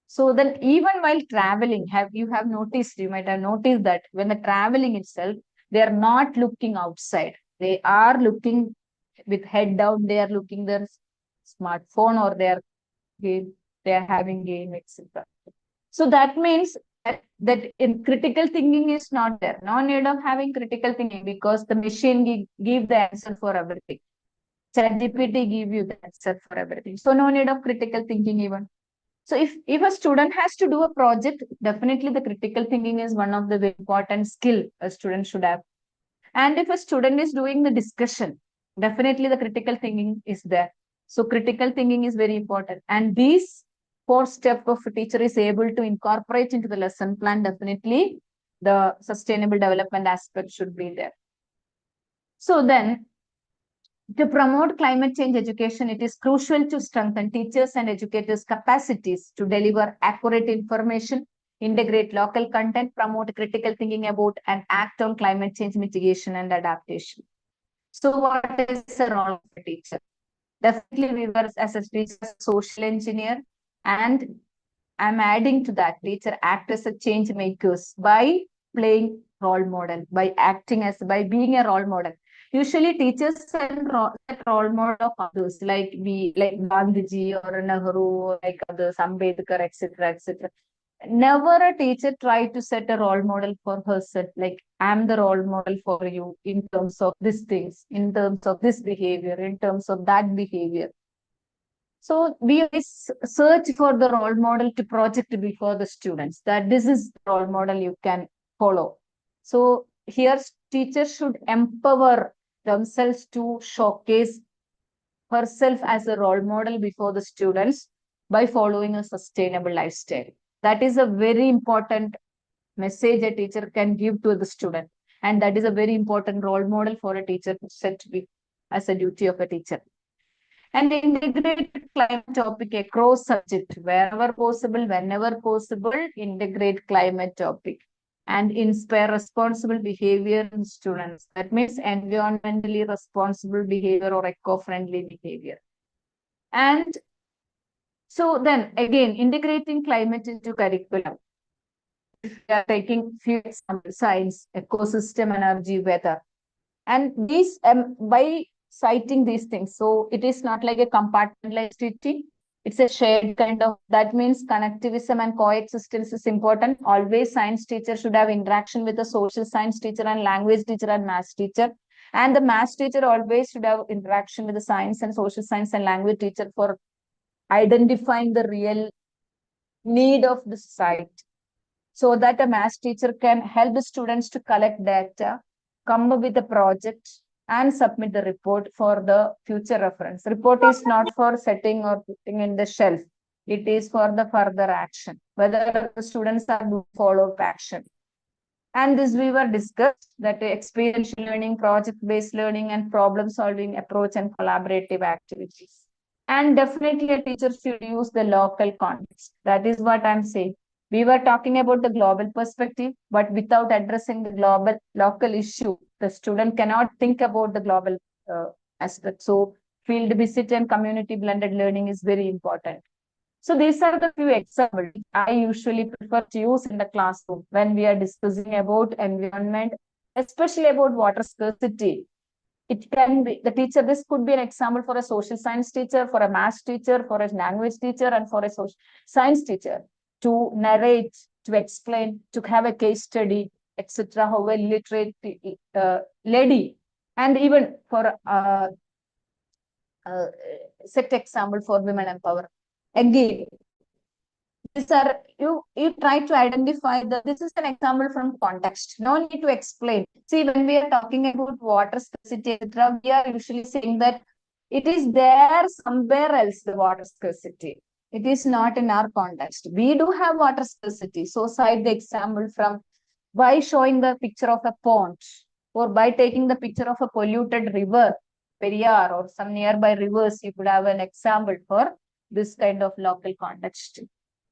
Speaker 3: So then even while traveling, you might have noticed that when the traveling itself, they are not looking outside. They are looking with head down, they are looking their smartphone or they are having game, etc. So that means that in critical thinking is not there. No need of having critical thinking because the machine give the answer for everything. ChatGPT give you the answer for everything. So no need of critical thinking even. So if a student has to do a project, definitely the critical thinking is one of the important skill a student should have. And if a student is doing the discussion, definitely the critical thinking is there. So critical thinking is very important. And these 4 steps of a teacher is able to incorporate into the lesson plan, definitely the sustainable development aspect should be there. So then, to promote climate change education, it is crucial to strengthen teachers and educators' capacities to deliver accurate information, integrate local content, promote critical thinking about, and act on climate change mitigation and adaptation. So what is the role of a teacher? Definitely we were as a teacher, social engineer, and I'm adding to that, teacher act as a change makers by playing role model, by being a role model. Usually teachers set role model of others, like Gandhiji or Nehru, like others, Ambedkar, etc., etc. Never a teacher try to set a role model for herself, like I'm the role model for you in terms of these things, in terms of this behavior, in terms of that behavior. So we search for the role model to project before the students, that this is the role model you can follow. So here teachers should empower themselves to showcase herself as a role model before the students by following a sustainable lifestyle. That is a very important message a teacher can give to the student. And that is a very important role model for a teacher to set as a duty of a teacher. And integrate climate topic across subject, wherever possible, whenever possible, integrate climate topic. and inspire responsible behavior in students. That means environmentally responsible behavior or eco-friendly behavior. And so then again, integrating climate into curriculum. We are taking few examples: science, ecosystem, energy, weather. And these, by citing these things, so it is not like a compartmentalized teaching. It's a shared kind of, that means connectivism and coexistence is important. Always science teacher should have interaction with the social science teacher and language teacher and math teacher. And the math teacher always should have interaction with the science and social science and language teacher for identifying the real need of the society, so that a math teacher can help the students to collect data, come up with a project, and submit the report for the future reference. Report is not for setting or putting in the shelf. It is for the further action, whether the students are follow-up action. And this we were discussed, that experiential learning, project-based learning, and problem-solving approach and collaborative activities. And definitely a teacher should use the local context. That is what I'm saying. We were talking about the global perspective, but without addressing the global local issue, the student cannot think about the global aspect. So field visit and community blended learning is very important. So these are the few examples I usually prefer to use in the classroom when we are discussing about environment, especially about water scarcity. It can be the teacher. This could be an example for a social science teacher, for a math teacher, for a language teacher, and for a social science teacher to narrate, to explain, to have a case study, etc. How a literate lady, and even for set example for women empowerment. Again, these are you try to identify that this is an example from context. No need to explain. See, when we are talking about water scarcity, etc., we are usually saying that it is there somewhere else, the water scarcity. It is not in our context. We do have water scarcity. So cite the example from by showing the picture of a pond, or by taking the picture of a polluted river, Periyar, or some nearby rivers, you could have an example for this kind of local context.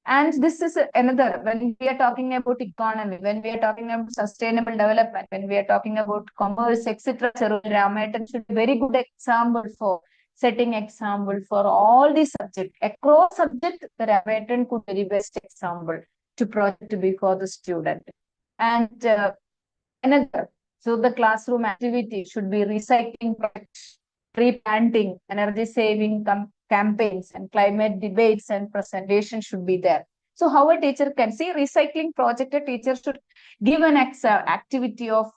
Speaker 3: And this is another, when we are talking about economy, when we are talking about sustainable development, when we are talking about commerce, etc., Ramayatan should be a very good example for setting example for all these subjects. Across subject, the Ramayatan could be the best example to project to be for the student. And another, so the classroom activity should be recycling projects, tree planting, energy saving campaigns, and climate debates and presentation should be there. So how a teacher can see recycling project, a teacher should give an activity of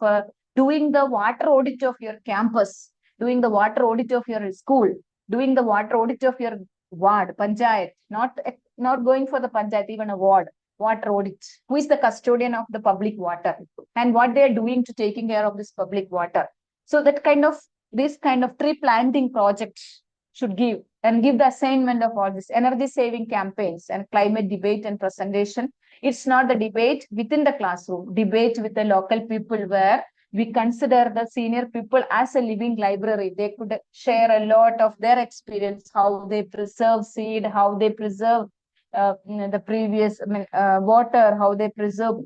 Speaker 3: doing the water audit of your campus, doing the water audit of your school, doing the water audit of your ward, panchayat, not going for the panchayat, even a ward, water audit. Who is the custodian of the public water, and what they are doing to taking care of this public water. So that kind of, this kind of tree planting projects should give, and give the assignment of all this energy saving campaigns and climate debate and presentation. It's not the debate within the classroom, debate with the local people, where we consider the senior people as a living library. They could share a lot of their experience, how they preserve seed, how they preserve the previous water, how they preserve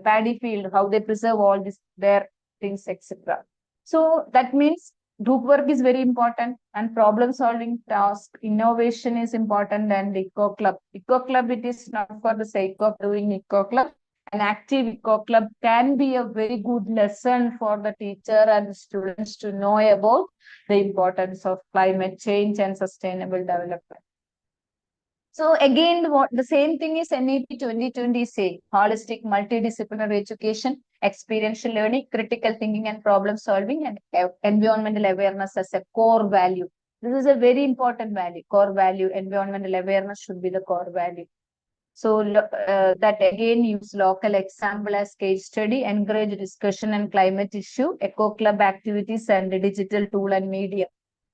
Speaker 3: paddy field, how they preserve all this, their things, etc. So that means group work is very important, and problem solving task, innovation is important, and eco club. Eco club, it is not for the sake of doing eco club. An active eco club can be a very good lesson for the teacher and the students to know about the importance of climate change and sustainable development. So again, what the same thing is NEP 2020 say, holistic multidisciplinary education, experiential learning, critical thinking and problem solving, and environmental awareness as a core value. This is a very important value, core value. Environmental awareness should be the core value. So that again use local example as case study, encourage discussion and climate issue, eco club activities, and digital tool and media.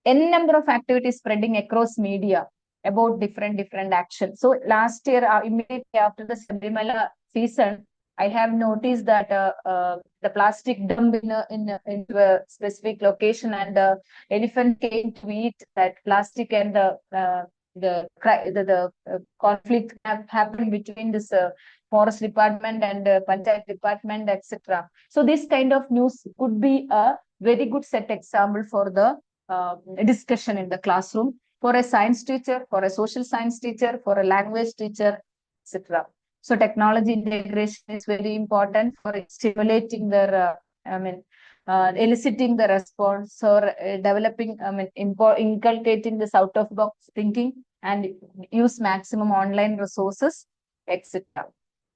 Speaker 3: N number of activities spreading across media about different actions. So last year, immediately after the Sabarimala season, I have noticed that the plastic dump into a specific location, and the elephant came to eat that plastic, and the conflict have happened between this forest department and panchayat department, etc. So this kind of news could be a very good set example for the discussion in the classroom for a science teacher, for a social science teacher, for a language teacher, etc. So technology integration is very important for stimulating their, eliciting the response or developing, inculcating this out of box thinking and use maximum online resources, etc.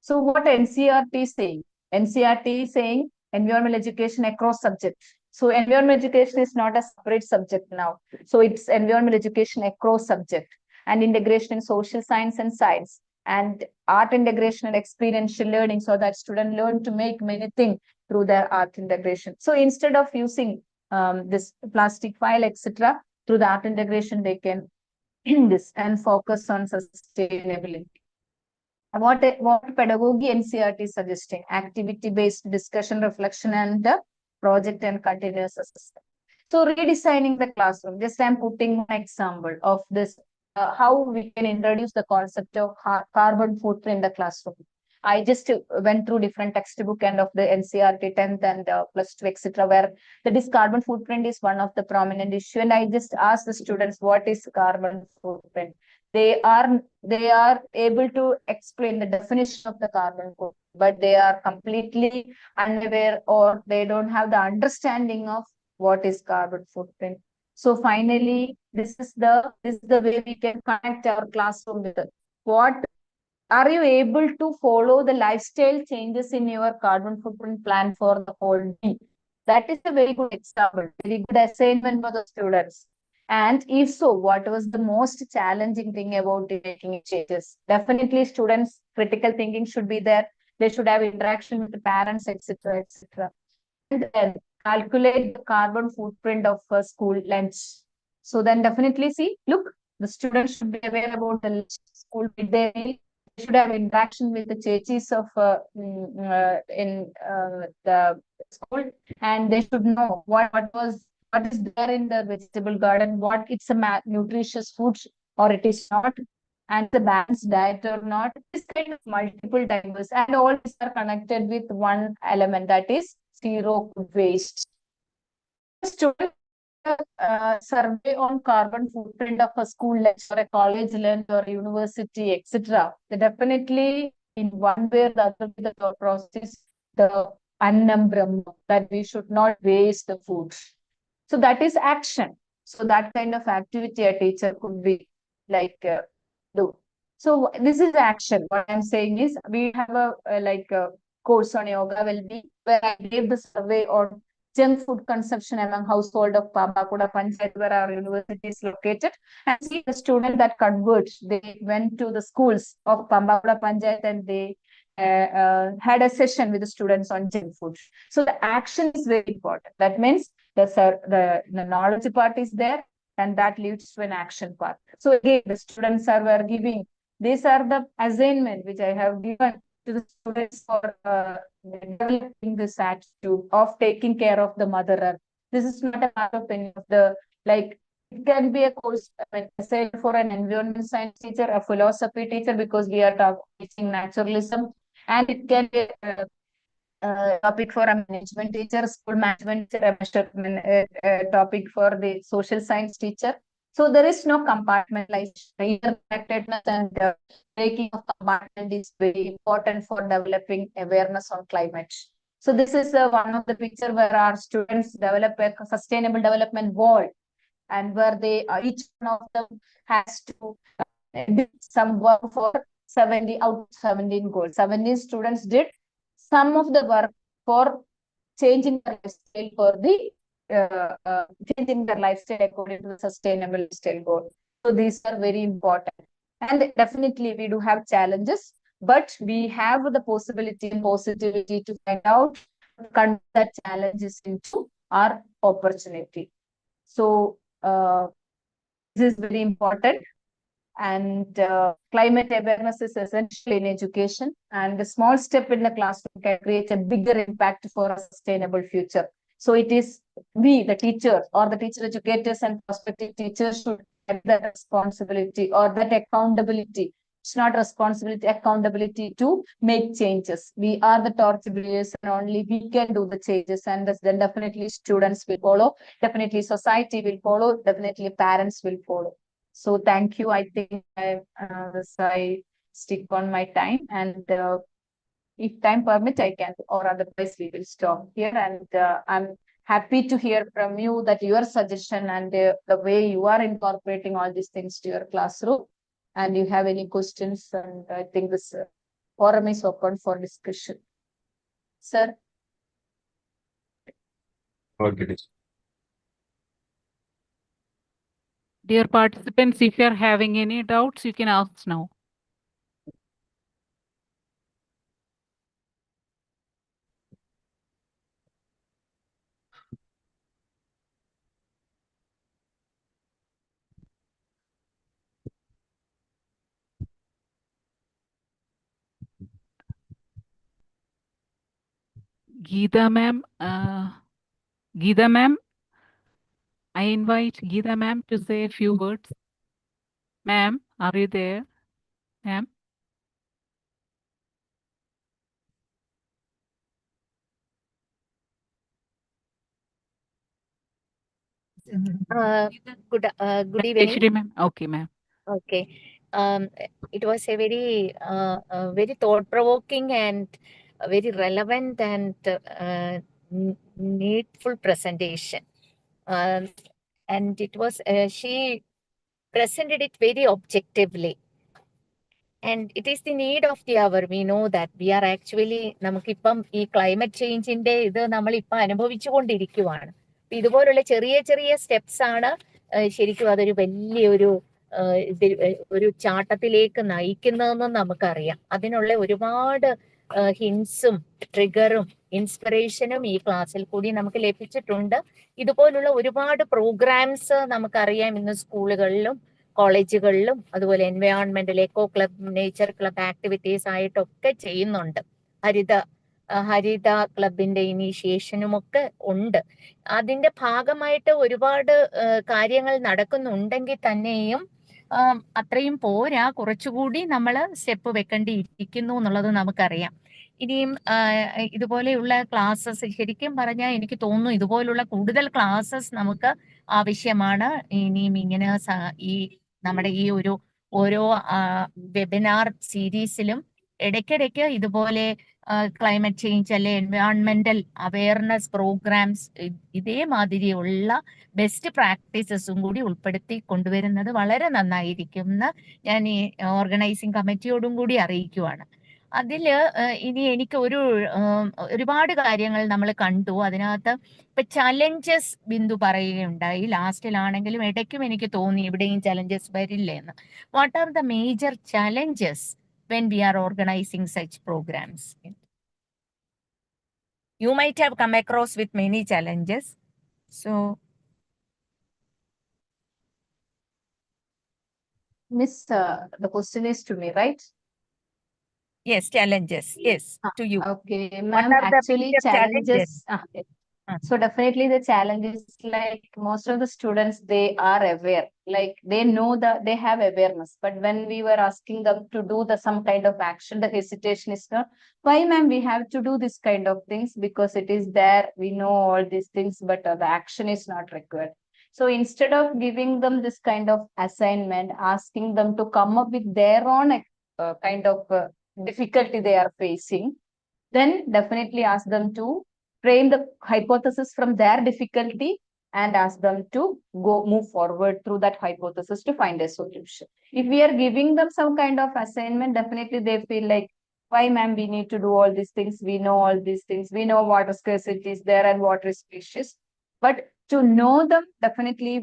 Speaker 3: So what NCERT is saying? NCERT is saying environmental education across subjects. So environmental education is not a separate subject now. So it's environmental education across subject and integration in social science and science and art integration and experiential learning so that students learn to make many things through their art integration. So instead of using this plastic file, etc., through the art integration, they can this and focus on sustainability. What pedagogy NCERT is suggesting? Activity-based discussion, reflection, and project and continuous assessment. So redesigning the classroom. Just I'm putting an example of this, how we can introduce the concept of carbon footprint in the classroom. I just went through different textbook and of the NCERT 10th and plus 2, etc., where this carbon footprint is one of the prominent issue. And I just asked the students, what is carbon footprint? They are able to explain the definition of the carbon footprint, but they are completely unaware or they don't have the understanding of what is carbon footprint. So finally, this is the way we can connect our classroom with it. What are you able to follow the lifestyle changes in your carbon footprint plan for the whole week? That is a very good example, very good assignment for the students. And if so, what was the most challenging thing about making changes? Definitely, students' critical thinking should be there. They should have interaction with the parents, etc., etc. And then calculate the carbon footprint of a school lunch. So then definitely see, look, the students should be aware about the school midday meal. They should have interaction with the chechis of in the school, and they should know what is there in the vegetable garden, what it's a nutritious food or it is not, and the balanced diet or not. This kind of multiple times, and all these are connected with one element, that is zero food waste. Student survey on carbon footprint of a school lunch or a college lunch or university, etc. Definitely, in one way or the other, the thought process, the annam brahma, that we should not waste the food. So that is action. So that kind of activity a teacher could be like do. So this is action. What I'm saying is we have a course on yoga will be where I gave the survey on junk food consumption among household of Pambakuda Panchayat, where our university is located, and see the student that converts. They went to the schools of Pambakuda Panchayat and they had a session with the students on junk food. So the action is very important. That means the knowledge part is there, and that leads to an action part. So again, the students were giving. These are the assignment which I have given to the students for developing this attitude of taking care of the mother earth. This is not a part of any of the, like, it can be a course, say for an environment science teacher, a philosophy teacher, because we are teaching naturalism, and it can be a topic for a management teacher, school management teacher, a topic for the social science teacher. So there is no compartmentalization. Interconnectedness and breaking of compartment is very important for developing awareness on climate. So this is one of the picture where our students develop a sustainable development goal, and where they each one of them has to did some work for 70 out of 17 goals. 17 students did some of the work for changing their lifestyle for the changing their lifestyle according to the sustainable lifestyle goal. So these are very important. And definitely we do have challenges, but we have the possibility and positivity to find out, convert that challenges into our opportunity. So this is very important. And climate awareness is essential in education, and a small step in the classroom can create a bigger impact for a sustainable future. So it is we, the teachers or the teacher educators and prospective teachers, should have that responsibility or that accountability It's not responsibility, accountability to make changes. We are the torch bearers and only we can do the changes. And then definitely students will follow. Definitely society will follow. Definitely parents will follow. So thank you. I think I stick on my time, and if time permit, I can, or otherwise we will stop here. And I'm happy to hear from you that your suggestion and the way you are incorporating all these things to your classroom. And you have any questions, and I think this forum is open for discussion. Sir?
Speaker 1: Okay.
Speaker 2: Dear participants, if you are having any doubts, you can ask now. Geeta ma'am, I invite Geeta ma'am to say a few words. Ma'am, are you there? Ma'am?
Speaker 4: Good evening.
Speaker 2: Ashri ma'am. Okay, ma'am.
Speaker 4: Okay. It was a very thought-provoking and a very relevant and needful presentation. And it was she presented it very objectively. And it is the need of the hour. We know that we are actually നമുക്കിപ്പം ഈ climate ചേഞ്ചിന്റെ ഇത് നമ്മളിപ്പം അനുഭവിച്ചുകൊണ്ടിരിക്കുവാണ്. ഇതുപോലുള്ള ചെറിയ ചെറിയ steps ആണ് ശരിക്കും അതൊരു വലിയൊരു ഒരു ചാട്ടത്തിലേക്ക് നയിക്കുന്നതെന്നും നമുക്കറിയാം. അതിനുള്ള ഒരുപാട് ഹിൻസും ട്രിഗറും ഇൻസ്പിറേഷനും ഈ ക്ലാസ്സിൽ കൂടി നമുക്ക് ലഭിച്ചിട്ടുണ്ട്. ഇതുപോലുള്ള ഒരുപാട് പ്രോഗ്രാംസ് നമുക്കറിയാം ഇന്ന് സ്കൂളുകളിലും കോളേജുകളിലും അതുപോലെ എൻവയോൺമെന്റൽ eco club nature club activities ആയിട്ടൊക്കെ ചെയ്യുന്നുണ്ട്. ഹരിത ക്ലബിന്റെ ഇനീഷ്യേഷനും ഒക്കെ ഉണ്ട്. അതിന്റെ ഭാഗമായിട്ട് ഒരുപാട് കാര്യങ്ങൾ നടക്കുന്നുണ്ടെങ്കിൽ തന്നെയും അത്രയും പോരാ, കുറച്ചുകൂടി നമ്മൾ സ്റ്റെപ്പ് വെക്കേണ്ടിയിരിക്കുന്നു എന്നുള്ളത് നമുക്കറിയാം. ഇനിയും ഇതുപോലെയുള്ള ക്ലാസ്സസ് ശരിക്കും പറഞ്ഞാൽ എനിക്ക് തോന്നുന്നു ഇതുപോലുള്ള കൂടുതൽ ക്ലാസ്സസ് നമുക്ക് ആവശ്യമാണ്. ഇനിയും ഇങ്ങനെ ഈ നമ്മുടെ ഈ ഓരോ വെബിനാർ സീരീസിലും ഇടയ്ക്കിടയ്ക്ക് ഇതുപോലെ ക്ലൈമറ്റ് ചേഞ്ച് അല്ലെ എൻവയോൺമെന്റൽ അവയർനെസ് പ്രോഗ്രാംസ് ഇതേമാതിരിയുള്ള ബെസ്റ്റ് പ്രാക്ടീസസും കൂടി ഉൾപ്പെടുത്തി കൊണ്ടുവരുന്നത് വളരെ നന്നായിരിക്കും എന്ന് ഞാൻ ഈ ഓർഗനൈസിംഗ് കമ്മിറ്റിയോടും കൂടി അറിയിക്കുവാണ്. അതില് ഇനി എനിക്ക് ഒരുപാട് കാര്യങ്ങൾ നമ്മൾ കണ്ടു. അതിനകത്ത് ഇപ്പൊ ചലഞ്ചസ് ബിന്ദു പറയുകയുണ്ടായി ലാസ്റ്റിലാണെങ്കിലും, ഇടയ്ക്കും എനിക്ക് തോന്നി ഇവിടെയും ചലഞ്ചസ് വരില്ലെന്ന്. What are the major challenges when we are organizing such programs? You might have come across with many challenges. So,
Speaker 3: Miss, the question is to me, right?
Speaker 4: yes, challenges. Yes, to you.
Speaker 3: Okay,
Speaker 4: What
Speaker 3: ma'am,
Speaker 4: are the
Speaker 3: actually
Speaker 4: major
Speaker 3: challenges.
Speaker 4: challenges?
Speaker 3: So definitely the challenges, like most of the students, they are aware, like they know that they have awareness. But when we were asking them to do some kind of action, the hesitation is not, why ma'am, we have to do this kind of things because it is there, we know all these things, but the action is not required. So instead of giving them this kind of assignment, asking them to come up with their own kind of difficulty they are facing, then definitely ask them to frame the hypothesis from their difficulty and ask them to move forward through that hypothesis to find a solution. If we are giving them some kind of assignment, definitely they feel like, why ma'am, we need to do all these things, we know all these things, we know water scarcity is there and water is precious. But to know them, definitely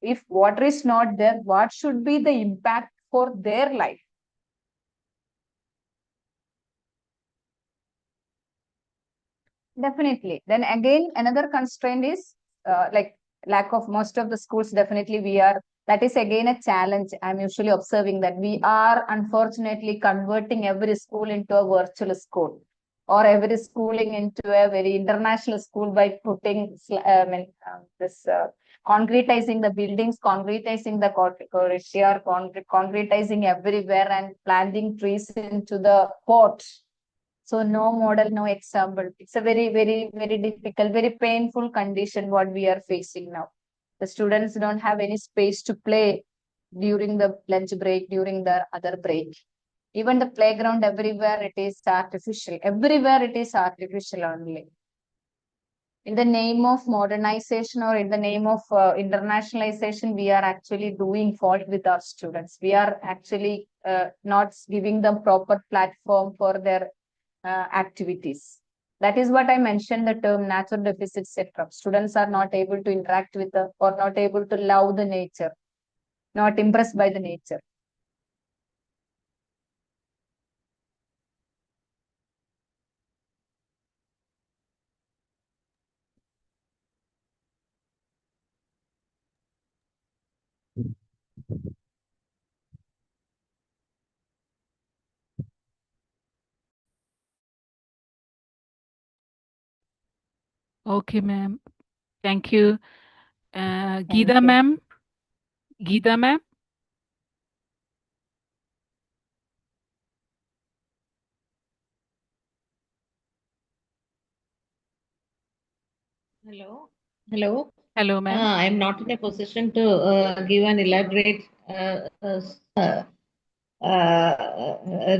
Speaker 3: if water is not there, what should be the impact for their life? Definitely. Then again, another constraint is like lack of most of the schools. Definitely that is again a challenge. I'm usually observing that we are unfortunately converting every school into a virtual school, or every schooling into a very international school by putting this concretizing the buildings, concretizing the courtyard, concretizing everywhere and planting trees into the port. So no model, no example. It's a very, very, very difficult, very painful condition what we are facing now. The students don't have any space to play during the lunch break, during the other break. Even the playground, everywhere it is artificial. Everywhere it is artificial only. In the name of modernization or in the name of internationalization, we are actually doing fault with our students. We are actually not giving them proper platform for their activities. That is what I mentioned the term natural deficit syndrome. Students are not able to interact with the or not able to love the nature, not impressed by the nature.
Speaker 2: Okay, ma'am. Thank you.
Speaker 3: Thank
Speaker 2: Geeta,
Speaker 3: you.
Speaker 2: ma'am. Geeta, ma'am.
Speaker 5: Hello. Hello.
Speaker 2: Hello, ma'am.
Speaker 5: I'm not in a position to give an elaborate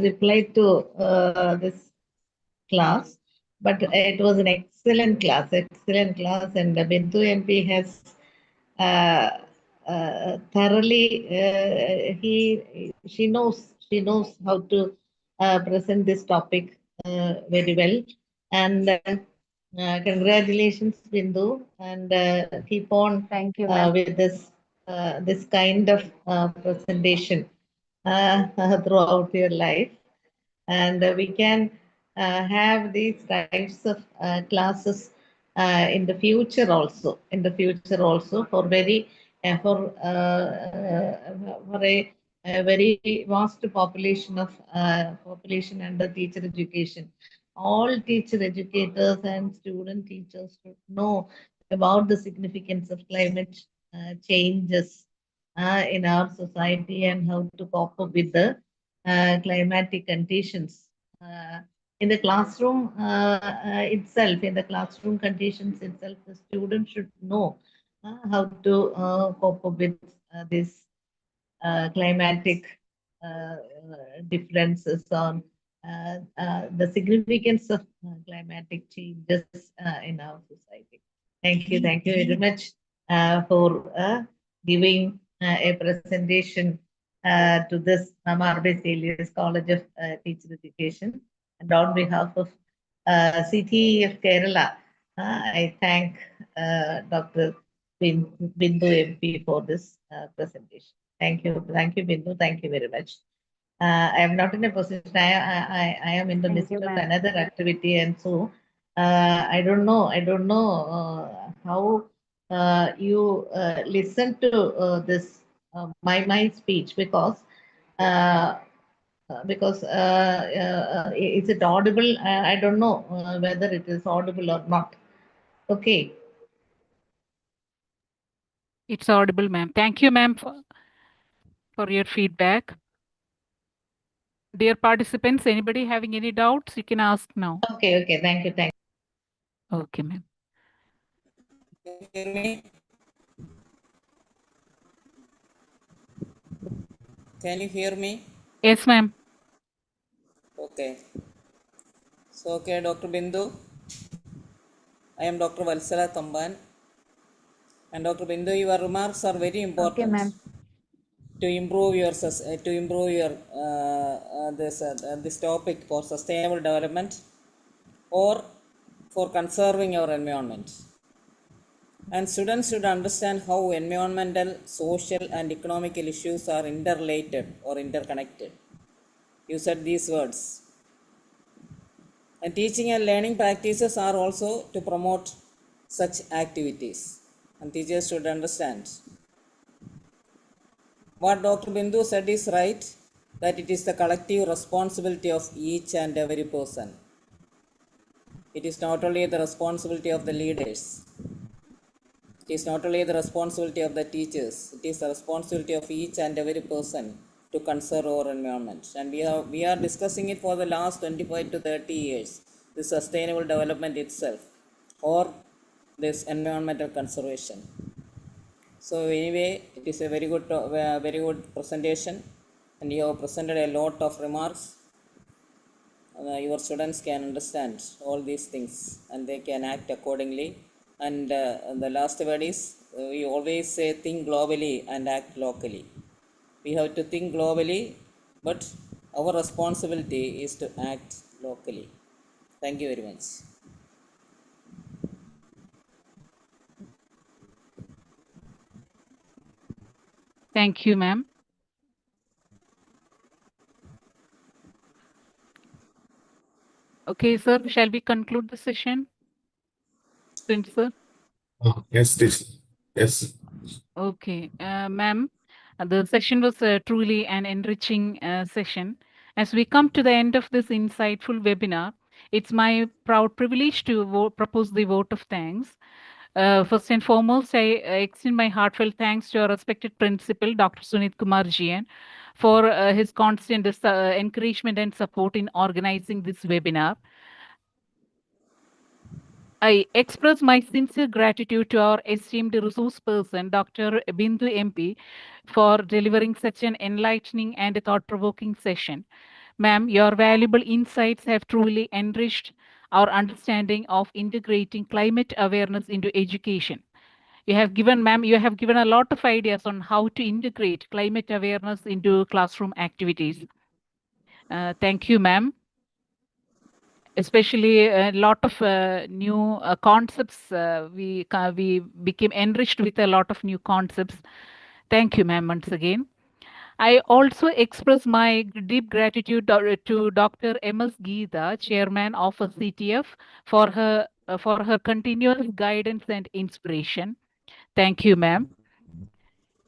Speaker 5: reply to this class, but it was an excellent class, and Bindu MP has uh, thoroughly she knows how to present this topic very well, and congratulations, Bindu, and keep on
Speaker 3: Thank you, ma'am.
Speaker 5: with this kind of presentation throughout your life, and we can have these types of classes in the future also. For very for a very vast population under teacher education. All teacher educators and student teachers should know about the significance of climate changes in our society and how to cope up with the climatic conditions. In the classroom in the classroom conditions itself, the student should know how to cope up with this climatic differences on the significance of climatic changes in our society. Thank you very much for giving a presentation to this Namarbes Elias College of Teacher Education. And on behalf of CTE of Kerala, I thank Dr. Bindu MP for this presentation. Thank you, Bindu. Thank you very much. I am not in a position. I am in the midst of another activity, and so I don't know. How you listen to this my speech, because is it audible? I don't know whether it is audible or not. Okay.
Speaker 2: It's audible, ma'am. Thank you, ma'am, for your feedback. Dear participants, anybody having any doubts, you can ask now.
Speaker 5: Okay. Thank you.
Speaker 2: Okay, ma'am.
Speaker 6: Can you hear me? Can you hear me?
Speaker 2: Yes, ma'am.
Speaker 6: Okay. So, okay, Dr. Bindu. I am Dr. Valsala Tamban. And Dr. Bindu, your remarks are very important.
Speaker 3: Okay, ma'am.
Speaker 6: To improve your this topic for sustainable development or for conserving our environment. And students should understand how environmental, social, and economical issues are interrelated or interconnected. You said these words. And teaching and learning practices are also to promote such activities. And teachers should understand. What Dr. Bindu said is right, that it is the collective responsibility of each and every person. It is not only the responsibility of the leaders. It is not only the responsibility of the teachers, it is the responsibility of each and every person to conserve our environment. And we are discussing it for the last 25 to 30 years, the sustainable development itself, or this environmental conservation. So anyway, it is a very good presentation, and you have presented a lot of remarks. Your students can understand all these things and they can act accordingly. And the last word is, we always say think globally and act locally. We have to think globally, but our responsibility is to act locally. Thank you very much.
Speaker 2: Thank you, ma'am. Okay, sir, shall we conclude the session? Prince, sir?
Speaker 1: Yes, teacher. Yes.
Speaker 2: Okay, ma'am, the session was truly an enriching session. As we come to the end of this insightful webinar, it's my proud privilege to propose the vote of thanks. First and foremost, I extend my heartfelt thanks to our respected principal, Dr. Sunit Kumar Jian, for his constant encouragement and support in organizing this webinar. I express my sincere gratitude to our esteemed resource person, Dr. Bindu M.P, for delivering such an enlightening and thought-provoking session. Ma'am, your valuable insights have truly enriched our understanding of integrating climate awareness into education. You have given a lot of ideas on how to integrate climate awareness into classroom activities. Thank you, ma'am. Especially a lot of new concepts. We became enriched with a lot of new concepts. Thank you, ma'am, once again. I also express my deep gratitude to Dr. M.S. Geeta, Chairman of CTF, for her continuous guidance and inspiration. Thank you, ma'am.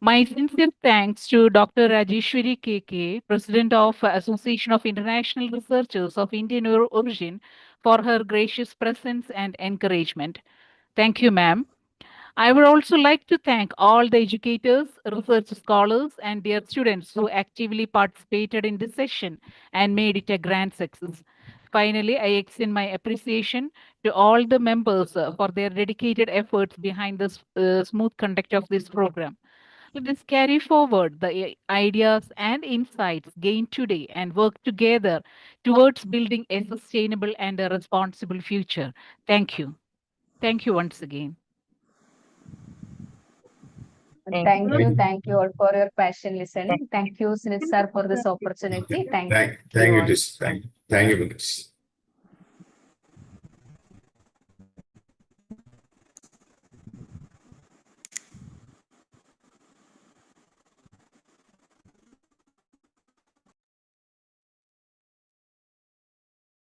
Speaker 2: My sincere thanks to Dr. Rajeshwari KK, President of Association of International Researchers of Indian Origin, for her gracious presence and encouragement. Thank you, ma'am. I would also like to thank all the educators, research scholars, and their students who actively participated in this session and made it a grand success. Finally, I extend my appreciation to all the members for their dedicated efforts behind the smooth conduct of this program. Let us carry forward the ideas and insights gained today and work together towards building a sustainable and a responsible future. Thank you. Thank you once again.
Speaker 3: Thank you all for your passion listening. Thank you, Sunit sir, for this opportunity. Thank you.
Speaker 1: Thank you,
Speaker 3: all.
Speaker 1: teacher. Thank you, Vintage.